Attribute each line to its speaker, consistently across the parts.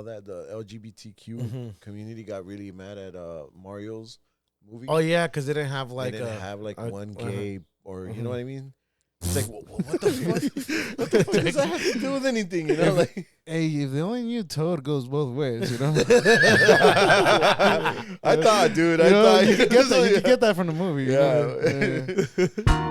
Speaker 1: all that the LGBTQ community got really mad at Mario's movie.
Speaker 2: Oh yeah, because they didn't have like
Speaker 1: they didn't have like one gay or you know what I mean. It's like what the fuck? What the fuck does that have to do with anything? You know, like
Speaker 3: Hey, if they only knew Toad goes both ways, you know.
Speaker 1: I thought, dude.
Speaker 3: You
Speaker 1: I
Speaker 3: know,
Speaker 1: thought
Speaker 3: you could get that from the movie. You
Speaker 1: Yeah.
Speaker 3: know? Yeah.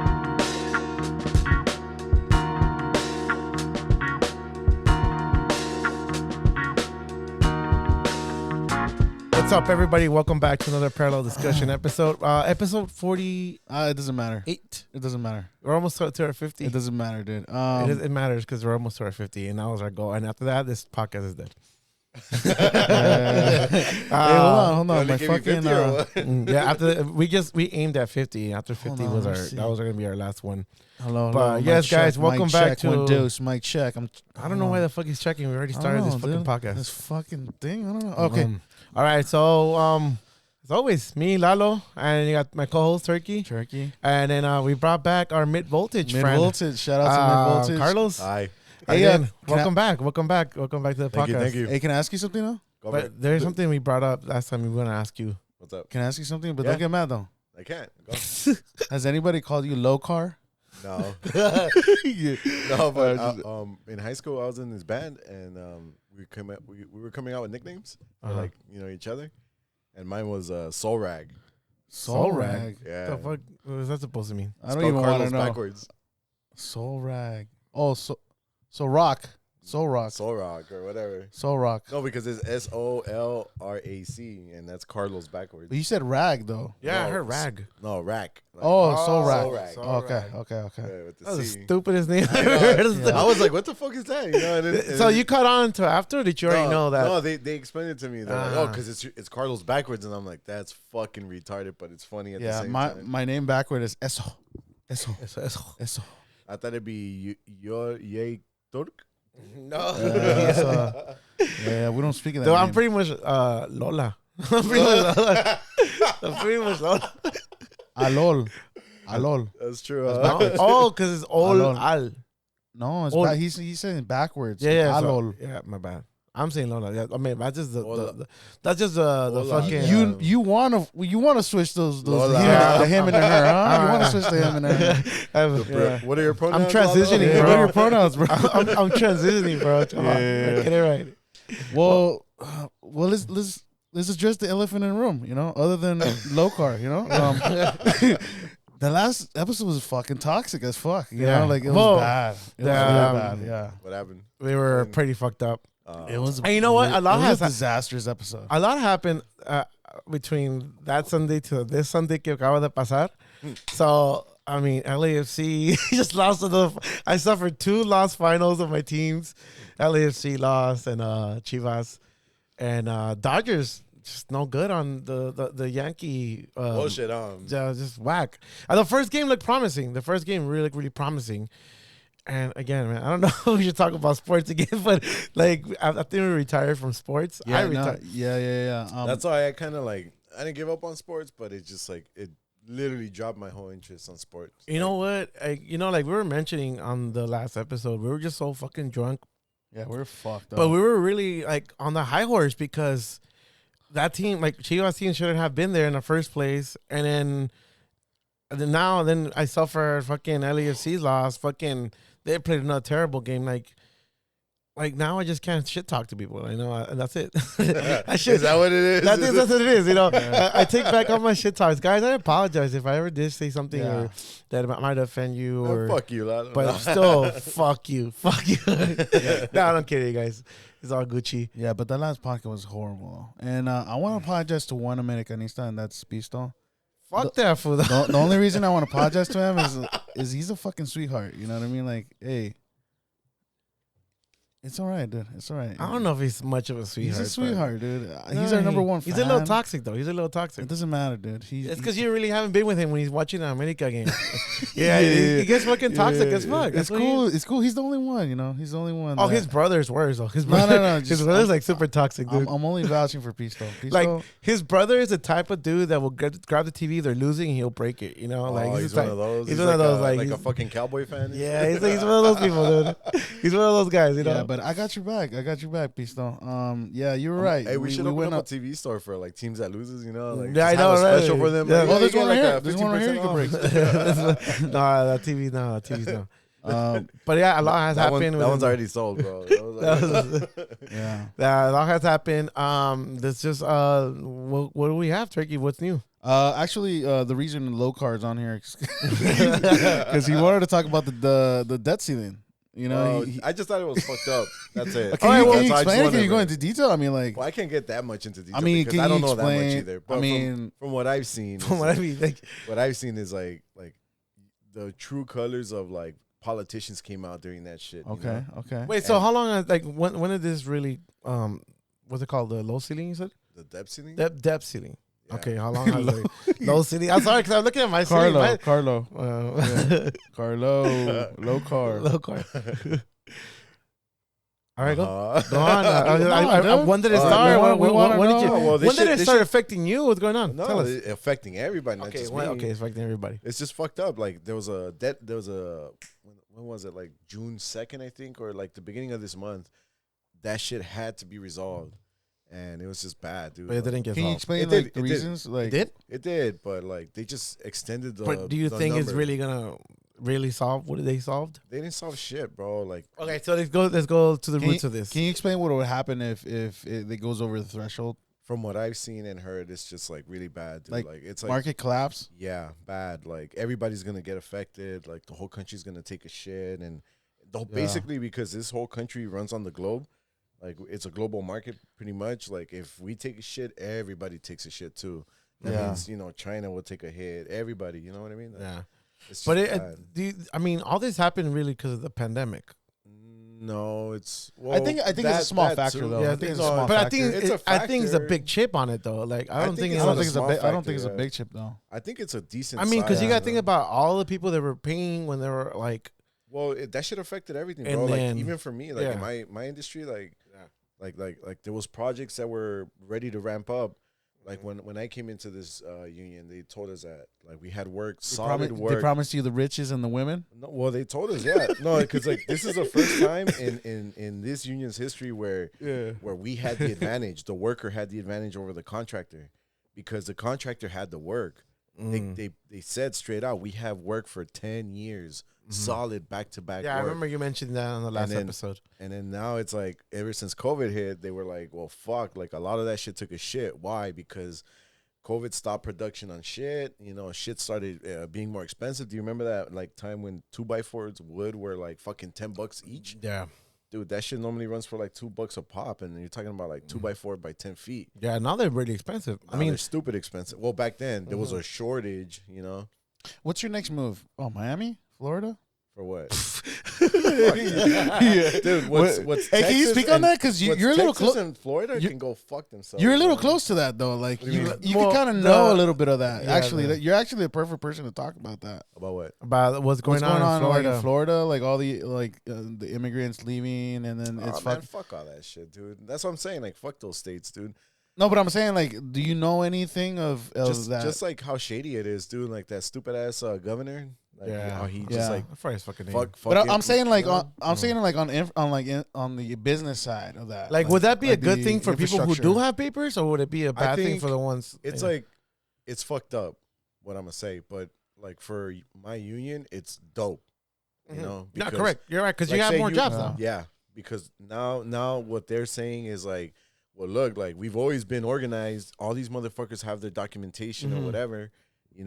Speaker 2: What's up, everybody? Welcome back to another parallel discussion episode. Episode 48.
Speaker 3: It doesn't matter. It doesn't matter.
Speaker 2: We're almost to our 50.
Speaker 3: It doesn't matter, dude.
Speaker 2: It matters because we're almost to our 50, and that was our goal. And after that, this podcast is dead.
Speaker 3: Hey, hold on.
Speaker 1: They
Speaker 3: My
Speaker 1: gave you
Speaker 3: fucking
Speaker 1: 50 or what?
Speaker 2: Yeah, after we aimed at 50. After 50
Speaker 3: Hold on,
Speaker 2: was
Speaker 3: let me
Speaker 2: that was gonna be our last one.
Speaker 3: hello.
Speaker 2: But
Speaker 3: Mic
Speaker 2: yes, guys,
Speaker 3: check,
Speaker 2: welcome
Speaker 3: mic
Speaker 2: back
Speaker 3: check,
Speaker 2: to-
Speaker 3: one dose. Mic check.
Speaker 2: I don't know why the fuck he's checking. We already started this fucking podcast.
Speaker 3: This fucking thing. I don't know. Okay.
Speaker 2: All right, so as always, me, Lalo, and you got my co-host Turkey, and then we brought back our mid voltage friend.
Speaker 3: Mid voltage. Shout out to Mid voltage.
Speaker 2: Carlos.
Speaker 1: Hi.
Speaker 2: Hey,
Speaker 3: Hey,
Speaker 2: welcome back to the podcast.
Speaker 1: Thank you.
Speaker 3: Hey, can I ask you something though?
Speaker 1: Go for it.
Speaker 2: But there's something we brought up last time we were gonna ask you.
Speaker 1: What's up?
Speaker 3: Can I ask you something? But
Speaker 1: Yeah.
Speaker 3: don't get mad though.
Speaker 1: I can't. Go.
Speaker 3: Has anybody called you low car?
Speaker 1: No.
Speaker 3: Yeah.
Speaker 1: No, but in high school I was in this band and we were coming out with nicknames for like each other, and mine was Soul Rag.
Speaker 3: Soul rag.
Speaker 1: Yeah.
Speaker 2: What the fuck was that supposed to mean?
Speaker 3: I don't
Speaker 1: Spelled
Speaker 3: even want to
Speaker 1: Carlos
Speaker 3: know.
Speaker 1: backwards.
Speaker 3: Soul rag. Oh, so rock. Soul rock.
Speaker 1: Soul Rock or whatever.
Speaker 3: Soul rock.
Speaker 1: No, because it's SOLRAC and that's Carlos backwards.
Speaker 3: But you said rag though.
Speaker 2: Yeah, I
Speaker 1: No,
Speaker 2: heard rag.
Speaker 1: No, rack. Like,
Speaker 3: Soul rag.
Speaker 1: Soul Rag.
Speaker 3: Okay.
Speaker 1: yeah, with the
Speaker 2: That was the
Speaker 1: C.
Speaker 2: stupidest name
Speaker 1: I
Speaker 2: I've
Speaker 1: know.
Speaker 2: ever heard.
Speaker 3: Yeah.
Speaker 1: I was like, what the fuck is that? You know, and
Speaker 2: So you caught on to after, or did you already know that?
Speaker 1: No, they explained it to me. They're like, because it's Carlos backwards, and I'm like, that's fucking retarded, but it's funny at the
Speaker 3: Yeah,
Speaker 1: same time.
Speaker 3: my name backward is Eso.
Speaker 2: Eso.
Speaker 1: I thought it'd be your yay Turk.
Speaker 2: No.
Speaker 3: Yeah, we don't speak of that.
Speaker 2: So
Speaker 3: name.
Speaker 2: I'm pretty much Lola. I'm pretty much Lola.
Speaker 3: Alol.
Speaker 1: That's true.
Speaker 2: Oh, because it's all
Speaker 3: Alol.
Speaker 2: al.
Speaker 3: No, it's
Speaker 2: Ol.
Speaker 3: he's saying backwards.
Speaker 2: Yeah.
Speaker 3: Alol.
Speaker 2: Yeah, my bad. I'm saying Lola. Yeah, I mean, that's just
Speaker 1: Ola.
Speaker 2: the
Speaker 1: Ola.
Speaker 2: fucking.
Speaker 3: You wanna switch those
Speaker 1: Lola.
Speaker 3: the him and the her, huh? You wanna switch the him and the her.
Speaker 1: What are your pronouns?
Speaker 2: I'm transitioning,
Speaker 3: Yeah,
Speaker 2: bro.
Speaker 3: what are your pronouns, bro?
Speaker 2: I'm transitioning, bro. Come on.
Speaker 3: Yeah.
Speaker 2: Get it right.
Speaker 3: Well, let's address the elephant in the room. You know, other than low car. You know, the last episode was fucking toxic as fuck. You know, like it was bad. It was really bad. Yeah,
Speaker 1: What happened?
Speaker 2: We were pretty fucked up.
Speaker 3: it was.
Speaker 2: And you know what? A lot
Speaker 3: it was
Speaker 2: has
Speaker 3: a disastrous episode.
Speaker 2: A lot happened between that Sunday to this Sunday que acaba de pasar. So, I mean, LAFC just lost I suffered 2 lost finals of my teams. LAFC lost and Chivas. And Dodgers just no good on the Yankee.
Speaker 1: Bullshit.
Speaker 2: Yeah, just whack. The first game looked promising. The first game really looked really promising. And again, man, I don't know if we should talk about sports again, but like I think we retired from sports. I retired.
Speaker 3: Yeah.
Speaker 1: That's why I kind of like I didn't give up on sports, but it just like it literally dropped my whole interest on sports.
Speaker 2: You know what? Like we were mentioning on the last episode, we were just so fucking drunk,
Speaker 3: yeah, we're fucked up.
Speaker 2: but we were really like on the high horse because that team, like Chivas team, shouldn't have been there in the first place. And then I suffered fucking LAFC's loss. Fucking they played another terrible game. Like now I just can't shit talk to people. I know, and that's it.
Speaker 1: Is that what it is?
Speaker 2: That's what it is. You know, I take back all my shit talks, guys. I apologize if I ever did say something or that might offend you or
Speaker 1: fuck you, lad.
Speaker 2: but still, fuck you. No, I'm kidding, guys. It's all Gucci.
Speaker 3: yeah, but that last podcast was horrible. And I want to apologize to one Americanista, and that's Pisto.
Speaker 2: Fuck that fool.
Speaker 3: The only reason I want to apologize to him is he's a fucking sweetheart. You know what I mean? Like, hey, it's all right, dude. It's all right.
Speaker 2: I don't know if he's much of a sweetheart.
Speaker 3: He's a sweetheart, dude.
Speaker 2: No,
Speaker 3: He's our number one fan.
Speaker 2: He's a little toxic, though. He's a little toxic.
Speaker 3: It doesn't matter, dude.
Speaker 2: It's because you really haven't been with him when he's watching the America game. He gets fucking toxic as fuck.
Speaker 3: It's cool. It's cool. He's the only one, you know. He's the only one.
Speaker 2: Oh, his brother's worse, though.
Speaker 3: No.
Speaker 2: His brother's like super toxic, dude.
Speaker 3: I'm only vouching for Pisto.
Speaker 2: Like, his brother is the type of dude that will grab the TV, they're losing, and he'll break it, you know? Like,
Speaker 1: he's one of those.
Speaker 2: He's one of those,
Speaker 1: like
Speaker 2: he's
Speaker 1: a fucking cowboy fan.
Speaker 2: Yeah, he's one of those people, dude. He's one of those guys, you know?
Speaker 3: but I got your back. Pisto. Yeah, you were right.
Speaker 1: Hey, we should open
Speaker 3: went
Speaker 1: up a TV store for like teams that loses. You know, like
Speaker 2: Yeah, I
Speaker 1: just
Speaker 2: know,
Speaker 1: have a
Speaker 2: right?
Speaker 1: special for them.
Speaker 2: Yeah.
Speaker 1: Like,
Speaker 3: Oh, there's
Speaker 1: you get
Speaker 3: one right here.
Speaker 1: a
Speaker 3: There's one right here you
Speaker 1: 15%
Speaker 3: can
Speaker 1: off.
Speaker 3: break.
Speaker 2: Nah, the TV's no. But yeah, a lot has
Speaker 1: That
Speaker 2: happened.
Speaker 1: one's
Speaker 2: within-
Speaker 1: already sold, bro. That was
Speaker 3: Yeah.
Speaker 2: Yeah, a lot has happened. There's just what do we have, Turkey? What's new?
Speaker 3: Actually, the reason low card's on here because he wanted to talk about the debt ceiling. You know,
Speaker 1: I just thought it was fucked up. That's it.
Speaker 3: Can you
Speaker 1: So I just
Speaker 3: explain it?
Speaker 1: wanna
Speaker 3: Can you go
Speaker 1: bring-
Speaker 3: into detail? I mean, like,
Speaker 1: Well, I can't get that much into detail.
Speaker 3: I mean,
Speaker 1: because
Speaker 3: can
Speaker 1: I don't
Speaker 3: you
Speaker 1: know that much
Speaker 3: explain-
Speaker 1: either. But
Speaker 3: I mean,
Speaker 1: from what I've seen,
Speaker 2: From what I mean, like,
Speaker 1: what I've seen is like the true colors of like politicians came out during that shit. you
Speaker 3: okay,
Speaker 1: know?
Speaker 3: okay.
Speaker 2: wait. So how long? Like, when did this really? What's it called? The low ceiling? You said
Speaker 1: The debt ceiling.
Speaker 2: debt ceiling.
Speaker 1: Yeah.
Speaker 2: Okay, how long has it? Low ceiling. I'm sorry, because I'm looking at my ceiling.
Speaker 3: Carlo,
Speaker 2: My,
Speaker 3: Carlo, low card.
Speaker 2: low card. All right, go.
Speaker 1: Uh-huh.
Speaker 2: on. When did it
Speaker 1: Uh,
Speaker 2: start?
Speaker 3: we wanna
Speaker 2: When did you?
Speaker 3: know.
Speaker 1: Well, this
Speaker 2: when did
Speaker 1: shit-
Speaker 2: it
Speaker 1: this
Speaker 2: start
Speaker 1: shit-
Speaker 2: affecting you? What's going on?
Speaker 1: No,
Speaker 2: Tell us.
Speaker 1: it's affecting everybody, not
Speaker 2: Okay,
Speaker 1: just
Speaker 2: well,
Speaker 1: me.
Speaker 2: okay, it's affecting everybody.
Speaker 1: It's just fucked up. Like there was a when was it? Like June 2nd, I think, or like the beginning of this month. That shit had to be resolved, and it was just bad, dude.
Speaker 2: But it didn't get
Speaker 3: Can you
Speaker 2: solved.
Speaker 3: explain
Speaker 1: It
Speaker 3: like
Speaker 1: did,
Speaker 3: the
Speaker 1: it did.
Speaker 3: reasons? Like,
Speaker 2: It did?
Speaker 1: It did, but like they just extended the.
Speaker 2: But do you
Speaker 1: the
Speaker 2: think it's
Speaker 1: number.
Speaker 2: really gonna really solve what they solved?
Speaker 1: They didn't solve shit, bro. Like
Speaker 2: Okay, so let's go to the roots of this.
Speaker 3: Can you explain what would happen if it goes over the threshold?
Speaker 1: from what I've seen and heard, it's just like really bad, dude.
Speaker 3: Like,
Speaker 1: Like it's like
Speaker 3: Market collapse.
Speaker 1: yeah, bad. Like everybody's gonna get affected. Like the whole country's gonna take a shit, and basically because this whole country runs on the globe. Like it's a global market, pretty much. Like if we take a shit, everybody takes a shit too. That
Speaker 3: Yeah.
Speaker 1: means China will take a hit. Everybody, you know what I mean? Like,
Speaker 2: Yeah,
Speaker 1: it's
Speaker 2: but
Speaker 1: just
Speaker 2: it.
Speaker 1: bad.
Speaker 2: I mean, all this happened really because of the pandemic.
Speaker 1: No, it's.
Speaker 3: I think it's a small factor, though.
Speaker 2: Yeah,
Speaker 3: I think it's a small
Speaker 2: but
Speaker 3: factor.
Speaker 2: I think it's a
Speaker 1: factor.
Speaker 2: big chip on it though. Like I don't think
Speaker 1: it's
Speaker 3: I
Speaker 2: it's
Speaker 3: don't
Speaker 1: not
Speaker 3: think
Speaker 1: a
Speaker 3: it's a
Speaker 1: small
Speaker 3: big. I don't
Speaker 1: factor,
Speaker 3: think it's a
Speaker 1: yeah.
Speaker 3: big chip though.
Speaker 1: I think it's a decent.
Speaker 2: I mean, because you
Speaker 1: size,
Speaker 2: got to think
Speaker 1: though.
Speaker 2: about all the people that were paying when they were like,
Speaker 1: Well, that shit affected everything,
Speaker 2: And
Speaker 1: bro.
Speaker 2: then-
Speaker 1: Like even for me, like
Speaker 2: yeah.
Speaker 1: in my industry, like there was projects that were ready to ramp up. Like when I came into this union, they told us that like we had work, solid work.
Speaker 3: They promised you the riches and the women.
Speaker 1: No, well, they told us, yeah, no, because like this is the first time in this union's history where we had the advantage. The worker had the advantage over the contractor because the contractor had the work. They said straight out, we have work for 10 years, solid back to back.
Speaker 2: yeah, I
Speaker 1: work.
Speaker 2: remember you mentioned that on the last
Speaker 1: then-
Speaker 2: episode.
Speaker 1: And then now it's like ever since COVID hit, they were like, well, fuck, like a lot of that shit took a shit. Why? Because COVID stopped production on shit. Shit started being more expensive. Do you remember that like time when 2x4s wood were like fucking $10 each?
Speaker 2: Yeah,
Speaker 1: Dude, that shit normally runs for like $2 a pop, and you're talking about like 2x4 by 10 feet.
Speaker 2: yeah. Now they're really expensive.
Speaker 1: I mean, they're stupid expensive. Well, back then there was a shortage.
Speaker 3: What's your next move? Oh, Miami, Florida.
Speaker 1: For what? Dude, what's
Speaker 3: Hey, can you
Speaker 1: Texas
Speaker 3: speak on
Speaker 1: and-
Speaker 3: that? Because you're
Speaker 1: what's
Speaker 3: a little
Speaker 1: Texas
Speaker 3: close.
Speaker 1: and Florida
Speaker 3: you-
Speaker 1: can go fuck themselves.
Speaker 3: You're a little
Speaker 1: bro.
Speaker 3: close to that though. Like
Speaker 1: What do you
Speaker 3: you,
Speaker 1: mean?
Speaker 3: you
Speaker 2: Well,
Speaker 3: can kind of know a little bit of that.
Speaker 2: yeah,
Speaker 3: Actually,
Speaker 2: the-
Speaker 3: you're actually the perfect person to talk about that.
Speaker 1: About what?
Speaker 2: about what's going on in
Speaker 3: like
Speaker 2: Florida.
Speaker 3: in Florida, like all the the immigrants leaving, and then it's
Speaker 1: Man,
Speaker 3: fuck.
Speaker 1: fuck all that shit, dude. That's what I'm saying. Like, fuck those states, dude.
Speaker 3: No, but I'm saying like, do you know anything of that?
Speaker 1: Just like how shady it is, dude. Like that stupid ass governor. Like,
Speaker 2: Yeah.
Speaker 1: how he
Speaker 3: Yeah.
Speaker 1: just like
Speaker 2: I forgot his fucking name.
Speaker 1: fuck.
Speaker 3: but
Speaker 1: it,
Speaker 3: I'm saying like
Speaker 1: you know?
Speaker 3: I'm saying like on the business side of that.
Speaker 2: Like, would that be
Speaker 3: like
Speaker 2: a good
Speaker 3: the
Speaker 2: thing for people who do
Speaker 3: infrastructure.
Speaker 2: have papers, or would it be a bad thing
Speaker 1: think
Speaker 2: for the ones?
Speaker 1: It's
Speaker 2: yeah.
Speaker 1: like it's fucked up. What I'm gonna say, but like for my union, it's dope. You know,
Speaker 2: Yeah,
Speaker 1: because-
Speaker 2: correct. You're right because
Speaker 1: like,
Speaker 2: you have
Speaker 1: say
Speaker 2: more
Speaker 1: you-
Speaker 2: jobs
Speaker 3: Yeah.
Speaker 2: now.
Speaker 1: Yeah, because now what they're saying is like, well, look, like we've always been organized. All these motherfuckers have their documentation or
Speaker 2: Mhm.
Speaker 1: whatever.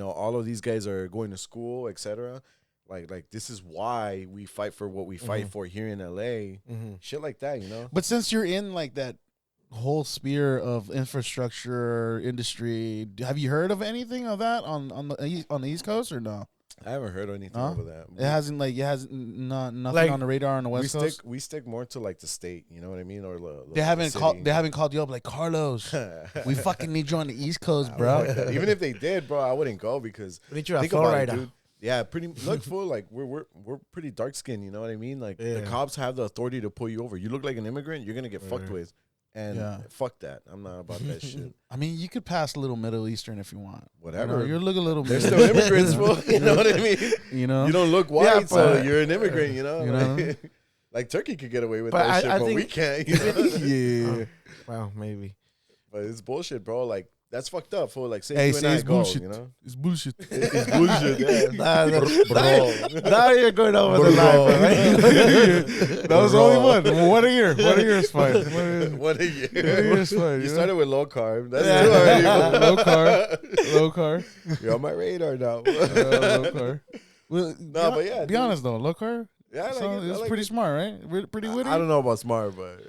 Speaker 1: All of these guys are going to school, etc. Like this is why we fight for what we fight for here in LA. Shit like that,
Speaker 3: But since you're in like that whole sphere of infrastructure industry, have you heard of anything of that on the East Coast or no?
Speaker 1: I haven't heard anything
Speaker 3: Huh?
Speaker 1: over that.
Speaker 3: It hasn't nothing
Speaker 2: Like,
Speaker 3: on the radar on the
Speaker 1: we
Speaker 3: West Coast.
Speaker 1: we stick more to like the state, you know what I mean, or
Speaker 3: They haven't called you up like, Carlos, we fucking need you on the East Coast, bro.
Speaker 1: Even if they did, bro, I wouldn't go because
Speaker 2: We need you at
Speaker 1: think about it,
Speaker 2: Florida.
Speaker 1: dude. Yeah, look full. Like we're pretty dark skinned, you know what I mean? Like the
Speaker 2: Yeah.
Speaker 1: cops have the authority to pull you over. You look like an immigrant, you're gonna get fucked
Speaker 2: Right.
Speaker 1: with. And
Speaker 3: Yeah.
Speaker 1: fuck that. I'm not about that shit.
Speaker 3: I mean, you could pass a little Middle Eastern if you want.
Speaker 1: Whatever.
Speaker 3: You look a little.
Speaker 1: They're still immigrants, fool. You know what I mean?
Speaker 3: You know.
Speaker 1: You don't look white,
Speaker 2: Yeah,
Speaker 1: so
Speaker 2: but-
Speaker 1: you're an immigrant, you know?
Speaker 3: You know?
Speaker 1: Like, Like Turkey could get away with that shit, but we can't. You know?
Speaker 2: Yeah. Well, maybe.
Speaker 1: But it's bullshit, bro. Like that's fucked up. For like, say
Speaker 3: hey,
Speaker 1: you and I
Speaker 3: it's
Speaker 1: go,
Speaker 3: bullshit.
Speaker 1: you know,
Speaker 3: It's bullshit.
Speaker 1: it's bullshit. Yeah. Bro.
Speaker 2: Now you're going over the line, right?
Speaker 3: That was the only one. One a year. One a year is fine.
Speaker 1: What a year.
Speaker 3: 1 a year is fine.
Speaker 1: You started with low carb. That's
Speaker 2: Yeah.
Speaker 1: two already.
Speaker 3: low carb. Low carb.
Speaker 1: You're on my radar now.
Speaker 3: Low carb. Well,
Speaker 1: No, but yeah,
Speaker 3: Be
Speaker 1: dude.
Speaker 3: honest though, low carb.
Speaker 1: Yeah, I like it.
Speaker 3: It's
Speaker 1: I like
Speaker 3: pretty
Speaker 1: it.
Speaker 3: smart, right? Pretty witty.
Speaker 1: I don't know about smart, but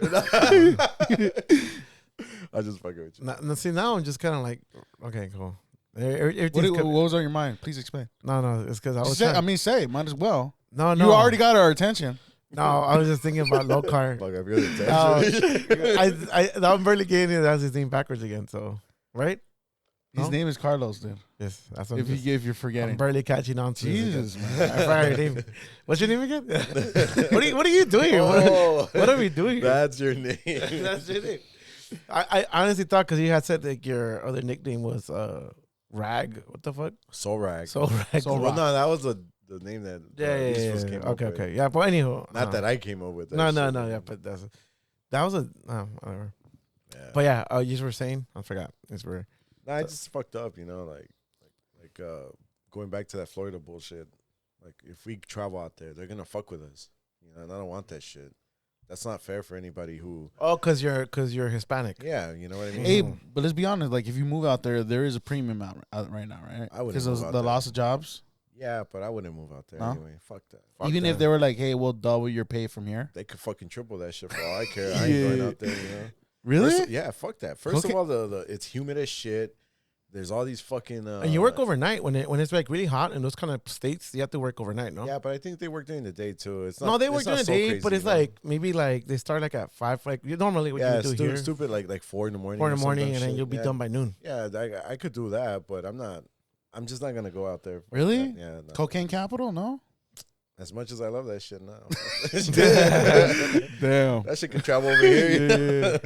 Speaker 1: I just fucking with you.
Speaker 2: Now, see, now I'm just kind of like, okay, cool.
Speaker 3: What was on your mind? Please explain.
Speaker 2: No, it's because I was.
Speaker 3: Say, might as well.
Speaker 2: No.
Speaker 3: You already got our attention.
Speaker 2: No, I was just thinking about low carb.
Speaker 1: Fuck, I feel attention.
Speaker 2: I'm barely getting it. That's his name backwards again. So, right?
Speaker 3: His
Speaker 2: No?
Speaker 3: name is Carlos, dude.
Speaker 2: Yes, that's what
Speaker 3: If you're forgetting.
Speaker 2: I'm barely catching on to.
Speaker 3: Jesus,
Speaker 2: man.
Speaker 3: man.
Speaker 2: I forgot your name. What's your name again? What are you doing here?
Speaker 1: Oh,
Speaker 2: What are we doing here?
Speaker 1: that's your name.
Speaker 2: That's your name. I honestly thought because you had said like your other nickname was Rag. What the fuck?
Speaker 1: Soul Rag.
Speaker 2: So Rag.
Speaker 3: Soul
Speaker 1: Well,
Speaker 3: Rag.
Speaker 1: no, that was the name that
Speaker 2: Yeah.
Speaker 1: these fools came up with.
Speaker 2: Okay. Yeah, but anyhow.
Speaker 1: Not that I came up with that.
Speaker 2: No.
Speaker 1: shit.
Speaker 2: Yeah, but that was a whatever.
Speaker 1: Yeah.
Speaker 2: But yeah, you were saying I forgot. It's weird.
Speaker 1: Nah, I just fucked up, you know, like going back to that Florida bullshit. Like, if we travel out there, they're gonna fuck with us, you know. And I don't want that shit. That's not fair for anybody who.
Speaker 2: Oh, cause you're Hispanic.
Speaker 1: Yeah, you know what I mean.
Speaker 3: Hey, but let's be honest. Like, if you move out there is a premium out right now, right?
Speaker 1: I wouldn't
Speaker 3: because
Speaker 1: move
Speaker 3: of
Speaker 1: out
Speaker 3: the
Speaker 1: there.
Speaker 3: loss of jobs.
Speaker 1: Yeah, but I wouldn't move out there
Speaker 3: No?
Speaker 1: anyway. Fuck that.
Speaker 3: Even if they were like, "Hey, we'll double your pay from here."
Speaker 1: They could fucking triple that shit for all I care. I ain't going out there, you know.
Speaker 3: Really?
Speaker 1: Yeah, fuck that. First
Speaker 3: Okay.
Speaker 1: of all, the it's humid as shit. There's all these fucking.
Speaker 2: And you work overnight when it's like really hot in those kind of states. You have to work overnight, no?
Speaker 1: Yeah, but I think they work during the day too. It's not.
Speaker 2: No, they
Speaker 1: it's
Speaker 2: work
Speaker 1: not
Speaker 2: during the
Speaker 1: so
Speaker 2: day,
Speaker 1: crazy,
Speaker 2: but it's
Speaker 1: you know?
Speaker 2: like maybe like they start like at 5. Like you normally what
Speaker 1: Yeah,
Speaker 2: you do here,
Speaker 1: stupid like 4 in the morning.
Speaker 2: 4 in
Speaker 1: or
Speaker 2: the
Speaker 1: some
Speaker 2: morning,
Speaker 1: dumb
Speaker 2: and then
Speaker 1: shit.
Speaker 2: you'll be done by noon.
Speaker 1: Yeah, I could do that, but I'm not. I'm just not gonna go out there.
Speaker 3: Really?
Speaker 1: That. Yeah. No.
Speaker 3: Cocaine capital? No.
Speaker 1: As much as I love that shit now.
Speaker 3: Damn.
Speaker 1: That shit can travel over here.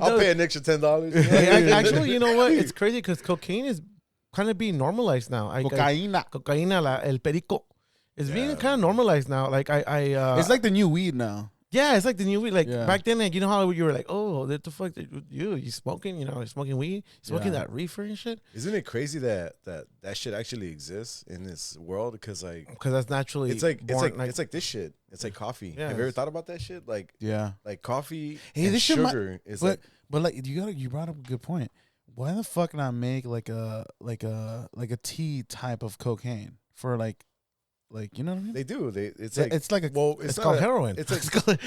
Speaker 1: I'll pay an extra $10.
Speaker 2: Actually, you know what? It's crazy because cocaine is kind of being normalized now.
Speaker 3: Cocaína.
Speaker 2: Cocaína, el perico. It's being
Speaker 1: Yeah.
Speaker 2: kind of normalized now. Like
Speaker 3: It's like the new weed now.
Speaker 2: yeah, it's like the new weed. Like
Speaker 3: Yeah.
Speaker 2: back then, like you know how you were like, oh, what the fuck, you smoking? You know, you're smoking weed, smoking
Speaker 3: Yeah.
Speaker 2: that reefer and shit.
Speaker 1: Isn't it crazy that shit actually exists in this world? Because like
Speaker 2: Because that's naturally
Speaker 1: it's like
Speaker 2: born,
Speaker 1: it's like this shit. It's like coffee.
Speaker 2: Yeah,
Speaker 1: Have you ever
Speaker 2: it's-
Speaker 1: thought about that shit? Like
Speaker 3: Yeah.
Speaker 1: coffee.
Speaker 3: Hey,
Speaker 1: and
Speaker 3: this shit might-
Speaker 1: sugar is
Speaker 3: But
Speaker 1: like
Speaker 3: like you brought up a good point. Why the fuck not make like a tea type of cocaine for like you know what I mean?
Speaker 1: they do. It's
Speaker 3: Yeah,
Speaker 1: like
Speaker 3: it's like a
Speaker 1: well,
Speaker 2: it's
Speaker 1: not
Speaker 2: called
Speaker 1: a-
Speaker 2: heroin.
Speaker 1: It's like
Speaker 2: It's called-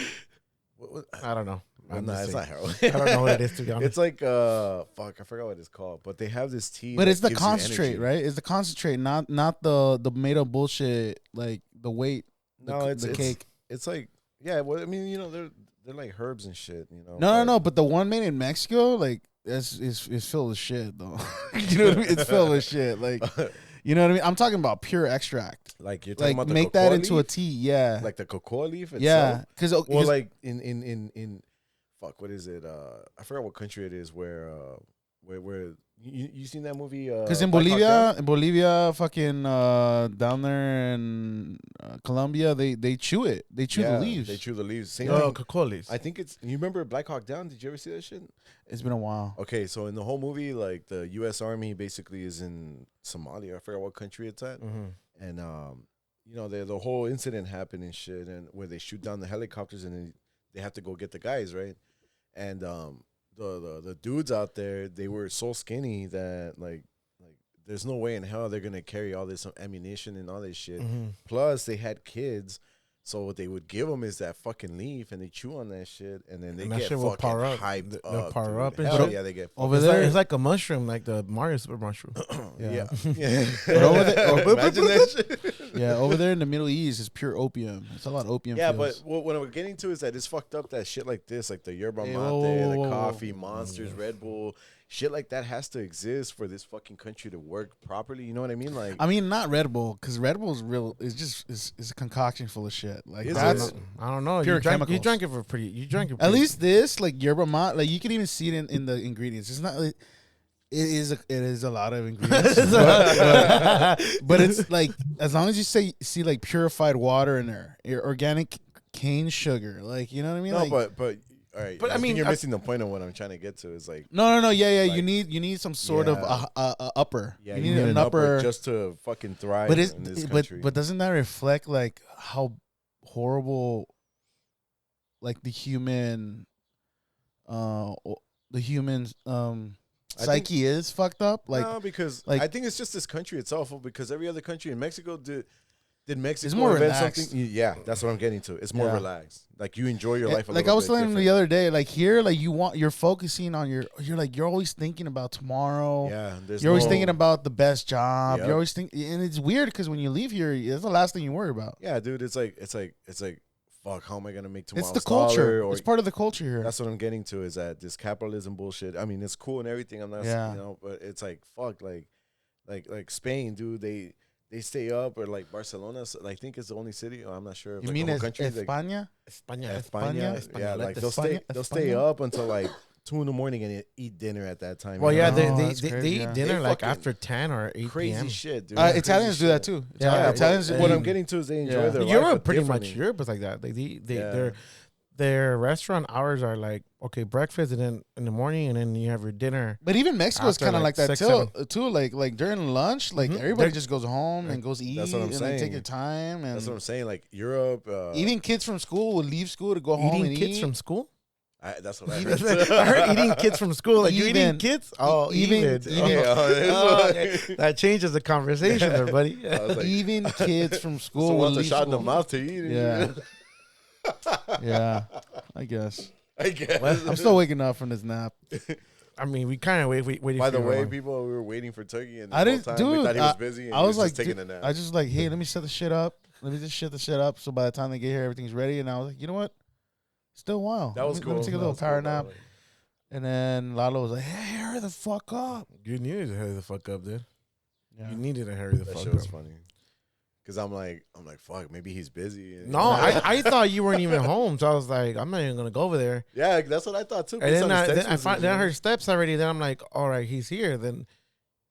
Speaker 1: what-
Speaker 2: I don't know.
Speaker 1: well,
Speaker 2: I'm
Speaker 1: nah,
Speaker 2: just
Speaker 1: it's
Speaker 2: saying.
Speaker 1: not heroin.
Speaker 2: I don't know what it is to be honest.
Speaker 1: It's like fuck, I forgot what it's called. But they have this tea.
Speaker 3: But
Speaker 1: that
Speaker 3: it's the
Speaker 1: gives you
Speaker 3: concentrate,
Speaker 1: energy.
Speaker 3: right? It's the concentrate, not the made up bullshit like the weight.
Speaker 1: No, it's
Speaker 3: the cake.
Speaker 1: It's like yeah. Well, I mean, you know, they're like herbs and shit. You know.
Speaker 3: No. But the one made in Mexico, like is filled with shit though. You know what I mean? It's filled with shit. Like you know what I mean? I'm talking about pure extract.
Speaker 1: Like you're talking
Speaker 3: Like
Speaker 1: about the
Speaker 3: make that
Speaker 1: cocoa
Speaker 3: into a
Speaker 1: leaf?
Speaker 3: tea. Yeah.
Speaker 1: Like the cocoa leaf itself.
Speaker 3: Yeah. Because
Speaker 1: Well, like in fuck, what is it? I forgot what country it is where you seen that movie?
Speaker 3: Because in
Speaker 1: Black Hawk Down?
Speaker 3: Bolivia, fucking down there in Colombia, they chew it. They chew the
Speaker 1: Yeah,
Speaker 3: leaves.
Speaker 1: They chew the leaves. Same
Speaker 2: Oh,
Speaker 1: thing.
Speaker 2: cocoa leaves.
Speaker 1: I think it's. You remember Black Hawk Down? Did you ever see that shit?
Speaker 3: It's been a while.
Speaker 1: Okay, so in the whole movie, like the U.S. Army basically is in Somalia. I forgot what country it's at, and you know, the whole incident happened and shit, and where they shoot down the helicopters and then they have to go get the guys, right? And the dudes out there, they were so skinny that like there's no way in hell they're gonna carry all this ammunition and all this shit. Plus, they had kids. So what they would give them is that fucking leaf, and they chew on that shit, and then they
Speaker 2: And that
Speaker 1: get
Speaker 2: shit will
Speaker 1: fucking
Speaker 2: power up.
Speaker 1: hyped
Speaker 2: They'll
Speaker 1: up.
Speaker 2: power
Speaker 1: dude.
Speaker 2: up and
Speaker 1: Hell
Speaker 2: shit.
Speaker 1: yeah, they get
Speaker 3: Over
Speaker 2: It's
Speaker 3: there,
Speaker 2: like, it's like a mushroom, like the Mario super mushroom.
Speaker 1: yeah.
Speaker 3: But over there,
Speaker 1: Imagine that shit.
Speaker 3: yeah, over there in the Middle East is pure opium. It's a lot of opium.
Speaker 1: Yeah,
Speaker 3: fields.
Speaker 1: but what I'm getting to is that it's fucked up that shit like this, like the yerba
Speaker 3: Hey,
Speaker 1: mate,
Speaker 3: whoa, whoa,
Speaker 1: the
Speaker 3: whoa,
Speaker 1: coffee, Monsters, Red Bull, shit like that has to exist for this fucking country to work properly. You know what I mean? Like,
Speaker 3: I mean, not Red Bull, because Red Bull is real. It's just it's a concoction full of shit. Like
Speaker 1: Is
Speaker 3: that's
Speaker 1: it?
Speaker 2: I don't know.
Speaker 3: Pure
Speaker 2: You drank
Speaker 3: chemicals.
Speaker 2: it for pretty. You drank it
Speaker 3: at least this like yerba mate. Like you can even see it in the ingredients. It's not. It is a lot of ingredients, but it's like as long as you see like purified water in there, organic cane sugar. Like, you know what I mean?
Speaker 1: No,
Speaker 3: like,
Speaker 1: but all right.
Speaker 2: But
Speaker 1: I
Speaker 2: I mean,
Speaker 1: think you're missing the point of what I'm trying to get to. Is like
Speaker 3: no. Yeah.
Speaker 1: like,
Speaker 3: You need some sort of upper.
Speaker 1: Yeah,
Speaker 3: you need an
Speaker 1: upper just to fucking thrive
Speaker 3: but
Speaker 1: in this country.
Speaker 3: but doesn't that reflect like how horrible, like the human psyche is fucked up? Like,
Speaker 1: no, because
Speaker 3: like,
Speaker 1: I think it's just this country itself. Because every other country in Mexico did Mexico
Speaker 3: it's more
Speaker 1: invent
Speaker 3: relaxed.
Speaker 1: something? Yeah, that's what I'm getting to. It's more relaxed. Like you enjoy your life a
Speaker 3: like
Speaker 1: little
Speaker 3: I was
Speaker 1: bit
Speaker 3: telling him
Speaker 1: different.
Speaker 3: the other day, like here, like you're focusing on you're always thinking about tomorrow.
Speaker 1: Yeah,
Speaker 3: you're always thinking about the best job.
Speaker 1: Yep.
Speaker 3: You're always and it's weird because when you leave here, it's the last thing you worry about.
Speaker 1: Yeah, dude, it's like fuck, how am I gonna make tomorrow?
Speaker 3: It's the culture. It's part of the culture here.
Speaker 1: That's what I'm getting to, is that this capitalism bullshit. I mean, it's cool and everything. I'm not, but it's like fuck, like Spain, dude. They stay up, or like Barcelona. I think it's the only city. I'm not sure.
Speaker 3: You mean
Speaker 1: country?
Speaker 3: España?
Speaker 1: España. Yeah, like they'll stay up until like 2 a.m. and eat dinner at that time.
Speaker 2: Well, yeah, they
Speaker 3: crazy,
Speaker 2: eat dinner like
Speaker 1: fucking
Speaker 2: after 10 or 8
Speaker 1: crazy
Speaker 2: p.m.
Speaker 1: shit, dude.
Speaker 3: Italians do that too.
Speaker 2: Yeah,
Speaker 3: Italians.
Speaker 1: What I'm getting to is they enjoy their life.
Speaker 2: Europe, pretty
Speaker 1: differently.
Speaker 2: much. Europe is like that. Their restaurant hours are like, okay, breakfast, and then in the morning, and then you have your dinner.
Speaker 3: But even Mexico is
Speaker 2: After,
Speaker 3: kind of
Speaker 2: like,
Speaker 3: like that
Speaker 2: 6,
Speaker 3: too. Like during lunch, like everybody just goes home and goes eat.
Speaker 1: That's what I'm
Speaker 3: and
Speaker 1: saying.
Speaker 3: They take your time. And
Speaker 1: That's what I'm saying. Like Europe,
Speaker 3: even kids from school would leave school to go home
Speaker 2: Eating
Speaker 3: and
Speaker 2: kids
Speaker 3: eat.
Speaker 2: from school?
Speaker 1: that's what I heard.
Speaker 2: I heard eating kids from school. Like, you
Speaker 3: Even.
Speaker 2: eating kids? Oh, even.
Speaker 1: Okay.
Speaker 2: That changes the conversation there, buddy.
Speaker 1: I was like,
Speaker 3: Even kids from school
Speaker 1: so
Speaker 3: would
Speaker 1: wants a
Speaker 3: leave
Speaker 1: shot in the
Speaker 3: school.
Speaker 1: mouth to eat.
Speaker 3: Yeah. Yeah, I guess.
Speaker 1: I guess.
Speaker 3: I'm still waking up from this nap.
Speaker 2: I mean, we kind of waiting
Speaker 1: By
Speaker 2: for
Speaker 1: the way,
Speaker 2: everyone.
Speaker 1: people, we were waiting for Turkey, and
Speaker 3: I
Speaker 1: the whole
Speaker 3: didn't,
Speaker 1: time
Speaker 3: dude.
Speaker 1: we thought he was busy. And
Speaker 3: I
Speaker 1: he
Speaker 3: was
Speaker 1: just
Speaker 3: like,
Speaker 1: taking
Speaker 3: dude,
Speaker 1: a nap.
Speaker 3: I just like, hey, let me set the shit up. Let me just shut the shit up. So by the time they get here, everything's ready. And I was like, you know what? Still a while.
Speaker 1: That was
Speaker 3: Let
Speaker 1: cool.
Speaker 3: me take a
Speaker 1: That
Speaker 3: little
Speaker 1: was
Speaker 3: power
Speaker 1: cool, by the
Speaker 3: nap.
Speaker 1: way.
Speaker 3: And then Lalo was like, hey, hurry the fuck up.
Speaker 2: You needed to hurry the fuck up, dude.
Speaker 3: Yeah.
Speaker 2: You needed to hurry the
Speaker 1: That
Speaker 2: fuck
Speaker 1: shit
Speaker 2: up.
Speaker 1: was funny. Cause I'm like, fuck, maybe he's busy. And,
Speaker 2: No, I thought you weren't even home, so I was like, I'm not even gonna go over there.
Speaker 1: yeah, that's what I thought too.
Speaker 2: And then
Speaker 1: Then
Speaker 2: I heard steps already. Then I'm like, all right, he's here. Then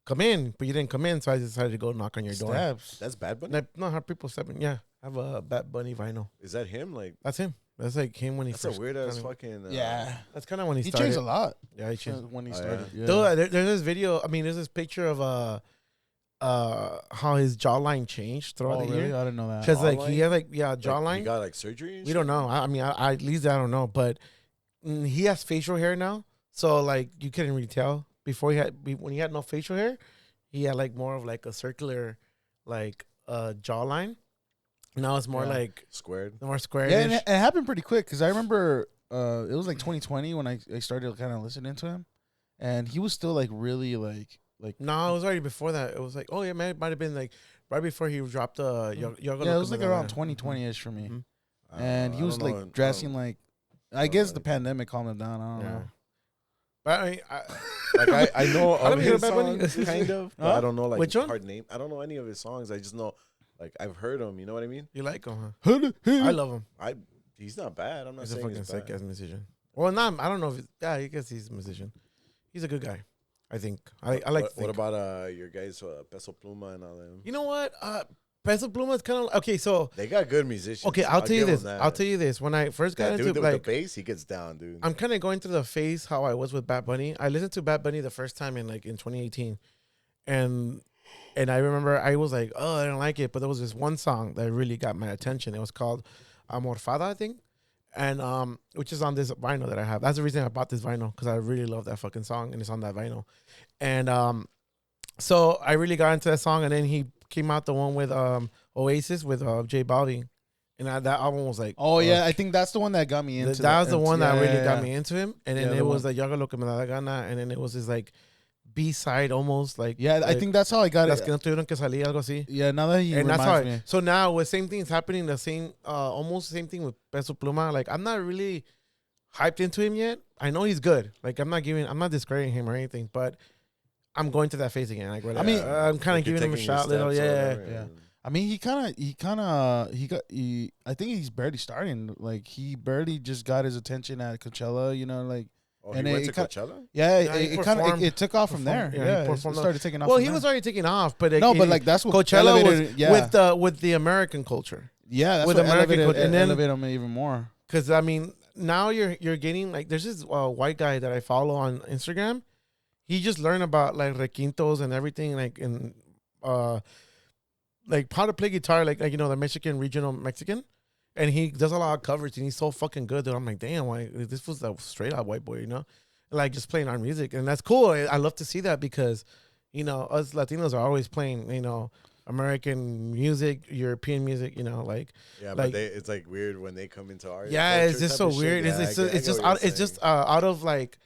Speaker 2: come in, but you didn't come in, so I decided to go knock on your door.
Speaker 3: Steps.
Speaker 1: That's Bad Bunny.
Speaker 2: Like, no, how people stepping? Yeah, I have a Bad Bunny vinyl.
Speaker 1: Is that him? Like,
Speaker 2: That's him. That's like him when he
Speaker 1: that's a
Speaker 2: first.
Speaker 1: weird ass
Speaker 2: kinda-
Speaker 1: fucking.
Speaker 3: Yeah.
Speaker 2: That's kind of when he
Speaker 3: He
Speaker 2: started.
Speaker 3: changed a lot
Speaker 2: Yeah, he changed.
Speaker 3: when he
Speaker 1: Oh,
Speaker 3: started. Yeah.
Speaker 2: Though there's this video. I mean, there's this picture of how his jawline changed throughout
Speaker 3: Oh,
Speaker 2: the
Speaker 3: really?
Speaker 2: year.
Speaker 3: I didn't know that.
Speaker 2: Because like he
Speaker 1: Jawline?
Speaker 2: had like
Speaker 1: Like,
Speaker 2: jawline.
Speaker 1: he got like surgery. And
Speaker 2: We don't know. I mean, I at least I don't know. But he has facial hair now, so like you couldn't really tell before when he had no facial hair, he had like more of like a circular, like jawline. Now it's more like
Speaker 1: squared.
Speaker 2: more square.
Speaker 3: Yeah, and it happened pretty quick because I remember it was like 2020 when I started kind of listening to him, and he was still like really like
Speaker 2: No, it was already before that. It was like, oh yeah, man, it might have been like right before he dropped the.
Speaker 3: yeah, it was like around 2020ish for me,
Speaker 2: Mhm.
Speaker 3: and he was like dressing like. I guess the pandemic calmed him down. I don't know.
Speaker 2: But I mean,
Speaker 1: Like I know
Speaker 2: I don't
Speaker 1: of
Speaker 2: hear
Speaker 1: his
Speaker 2: Bad Bunny.
Speaker 1: songs, kind of. But I don't know like
Speaker 2: Which one?
Speaker 1: hard name. I don't know any of his songs. I just know like I've heard him. You know what I mean?
Speaker 2: you like him, huh? I love him.
Speaker 1: He's not bad. I'm not
Speaker 2: He's a
Speaker 1: saying
Speaker 2: fucking
Speaker 1: he's
Speaker 2: sick
Speaker 1: bad.
Speaker 2: ass musician. Well, not. I don't know if. I guess he's a musician. He's a good guy. I think. I like.
Speaker 1: What about your guys, Peso Pluma and all them?
Speaker 2: You know what? Peso Pluma is kind of okay. So
Speaker 1: They got good musicians.
Speaker 2: okay, I'll tell you
Speaker 1: give 'em
Speaker 2: this.
Speaker 1: that.
Speaker 2: I'll tell you this. When I first got
Speaker 1: That
Speaker 2: into
Speaker 1: dude with
Speaker 2: like,
Speaker 1: the bass, he gets down, dude.
Speaker 2: I'm kind of going through the phase how I was with Bad Bunny. I listened to Bad Bunny the first time in 2018, and I remember I was like, oh, I don't like it, but there was this one song that really got my attention. It was called Amorfada, I think, and which is on this vinyl that I have. That's the reason I bought this vinyl, because I really love that fucking song, and it's on that vinyl. And so I really got into that song, and then he came out the one with Oasis with J Balvin, and that album was like,
Speaker 3: Oh yeah, I think that's the one that got me into.
Speaker 2: that was the one that really
Speaker 3: yeah,
Speaker 2: got
Speaker 3: yeah.
Speaker 2: me into him. And then
Speaker 3: Yeah,
Speaker 2: it
Speaker 3: the
Speaker 2: was
Speaker 3: one.
Speaker 2: like Yaga Lo Que Me Da La Gana, and then it was this like B-side almost like
Speaker 3: Yeah, I think that's how I got
Speaker 2: Las
Speaker 3: it.
Speaker 2: que no tuvieron que salir, algo así.
Speaker 3: Yeah, now that he
Speaker 2: And that's how
Speaker 3: reminds me.
Speaker 2: so now with same things happening, the same almost the same thing with Peso Pluma. Like I'm not really hyped into him yet. I know he's good. Like I'm not discrediting him or anything, but I'm going to that phase again. Like
Speaker 3: I mean,
Speaker 2: I'm kind of
Speaker 1: Like, you're
Speaker 2: giving him a
Speaker 1: taking your
Speaker 2: shot, little,
Speaker 1: steps or
Speaker 2: yeah.
Speaker 1: whatever,
Speaker 3: Yeah.
Speaker 1: and-
Speaker 3: I mean, I think he's barely starting. Like he barely just got his attention at Coachella. You know, like
Speaker 1: Oh,
Speaker 3: And
Speaker 1: he went
Speaker 3: it
Speaker 1: to
Speaker 3: kinda-
Speaker 1: Coachella?
Speaker 3: yeah,
Speaker 2: Yeah, he
Speaker 3: it kind of
Speaker 2: performed-
Speaker 3: it took off from there.
Speaker 2: performed-
Speaker 3: Yeah,
Speaker 2: he
Speaker 3: it
Speaker 2: performed
Speaker 3: started taking off.
Speaker 2: Well,
Speaker 3: from
Speaker 2: he
Speaker 3: there.
Speaker 2: was already taking off, but
Speaker 3: No, but like that's what
Speaker 2: Coachella was
Speaker 3: elevated- yeah.
Speaker 2: with the American culture.
Speaker 3: Yeah, that's
Speaker 2: with
Speaker 3: what
Speaker 2: American
Speaker 3: elevated,
Speaker 2: culture, and then
Speaker 3: elevate them even more.
Speaker 2: because I mean now you're getting like there's this white guy that I follow on Instagram. He just learned about like requintos and everything uh like how to play guitar like you know the Mexican regional Mexican. And he does a lot of covers, and he's so fucking good that I'm like, damn, why this was a straight out white boy, you know, like just playing our music, and that's cool. I love to see that because, you know, us Latinos are always playing, you know, American music, European music, you know, like
Speaker 1: Yeah,
Speaker 2: like
Speaker 1: but it's like weird when they come into our
Speaker 2: yeah,
Speaker 1: culture
Speaker 2: it's just
Speaker 1: type
Speaker 2: so
Speaker 1: of shit.
Speaker 2: weird.
Speaker 1: Yeah,
Speaker 2: It's just out of like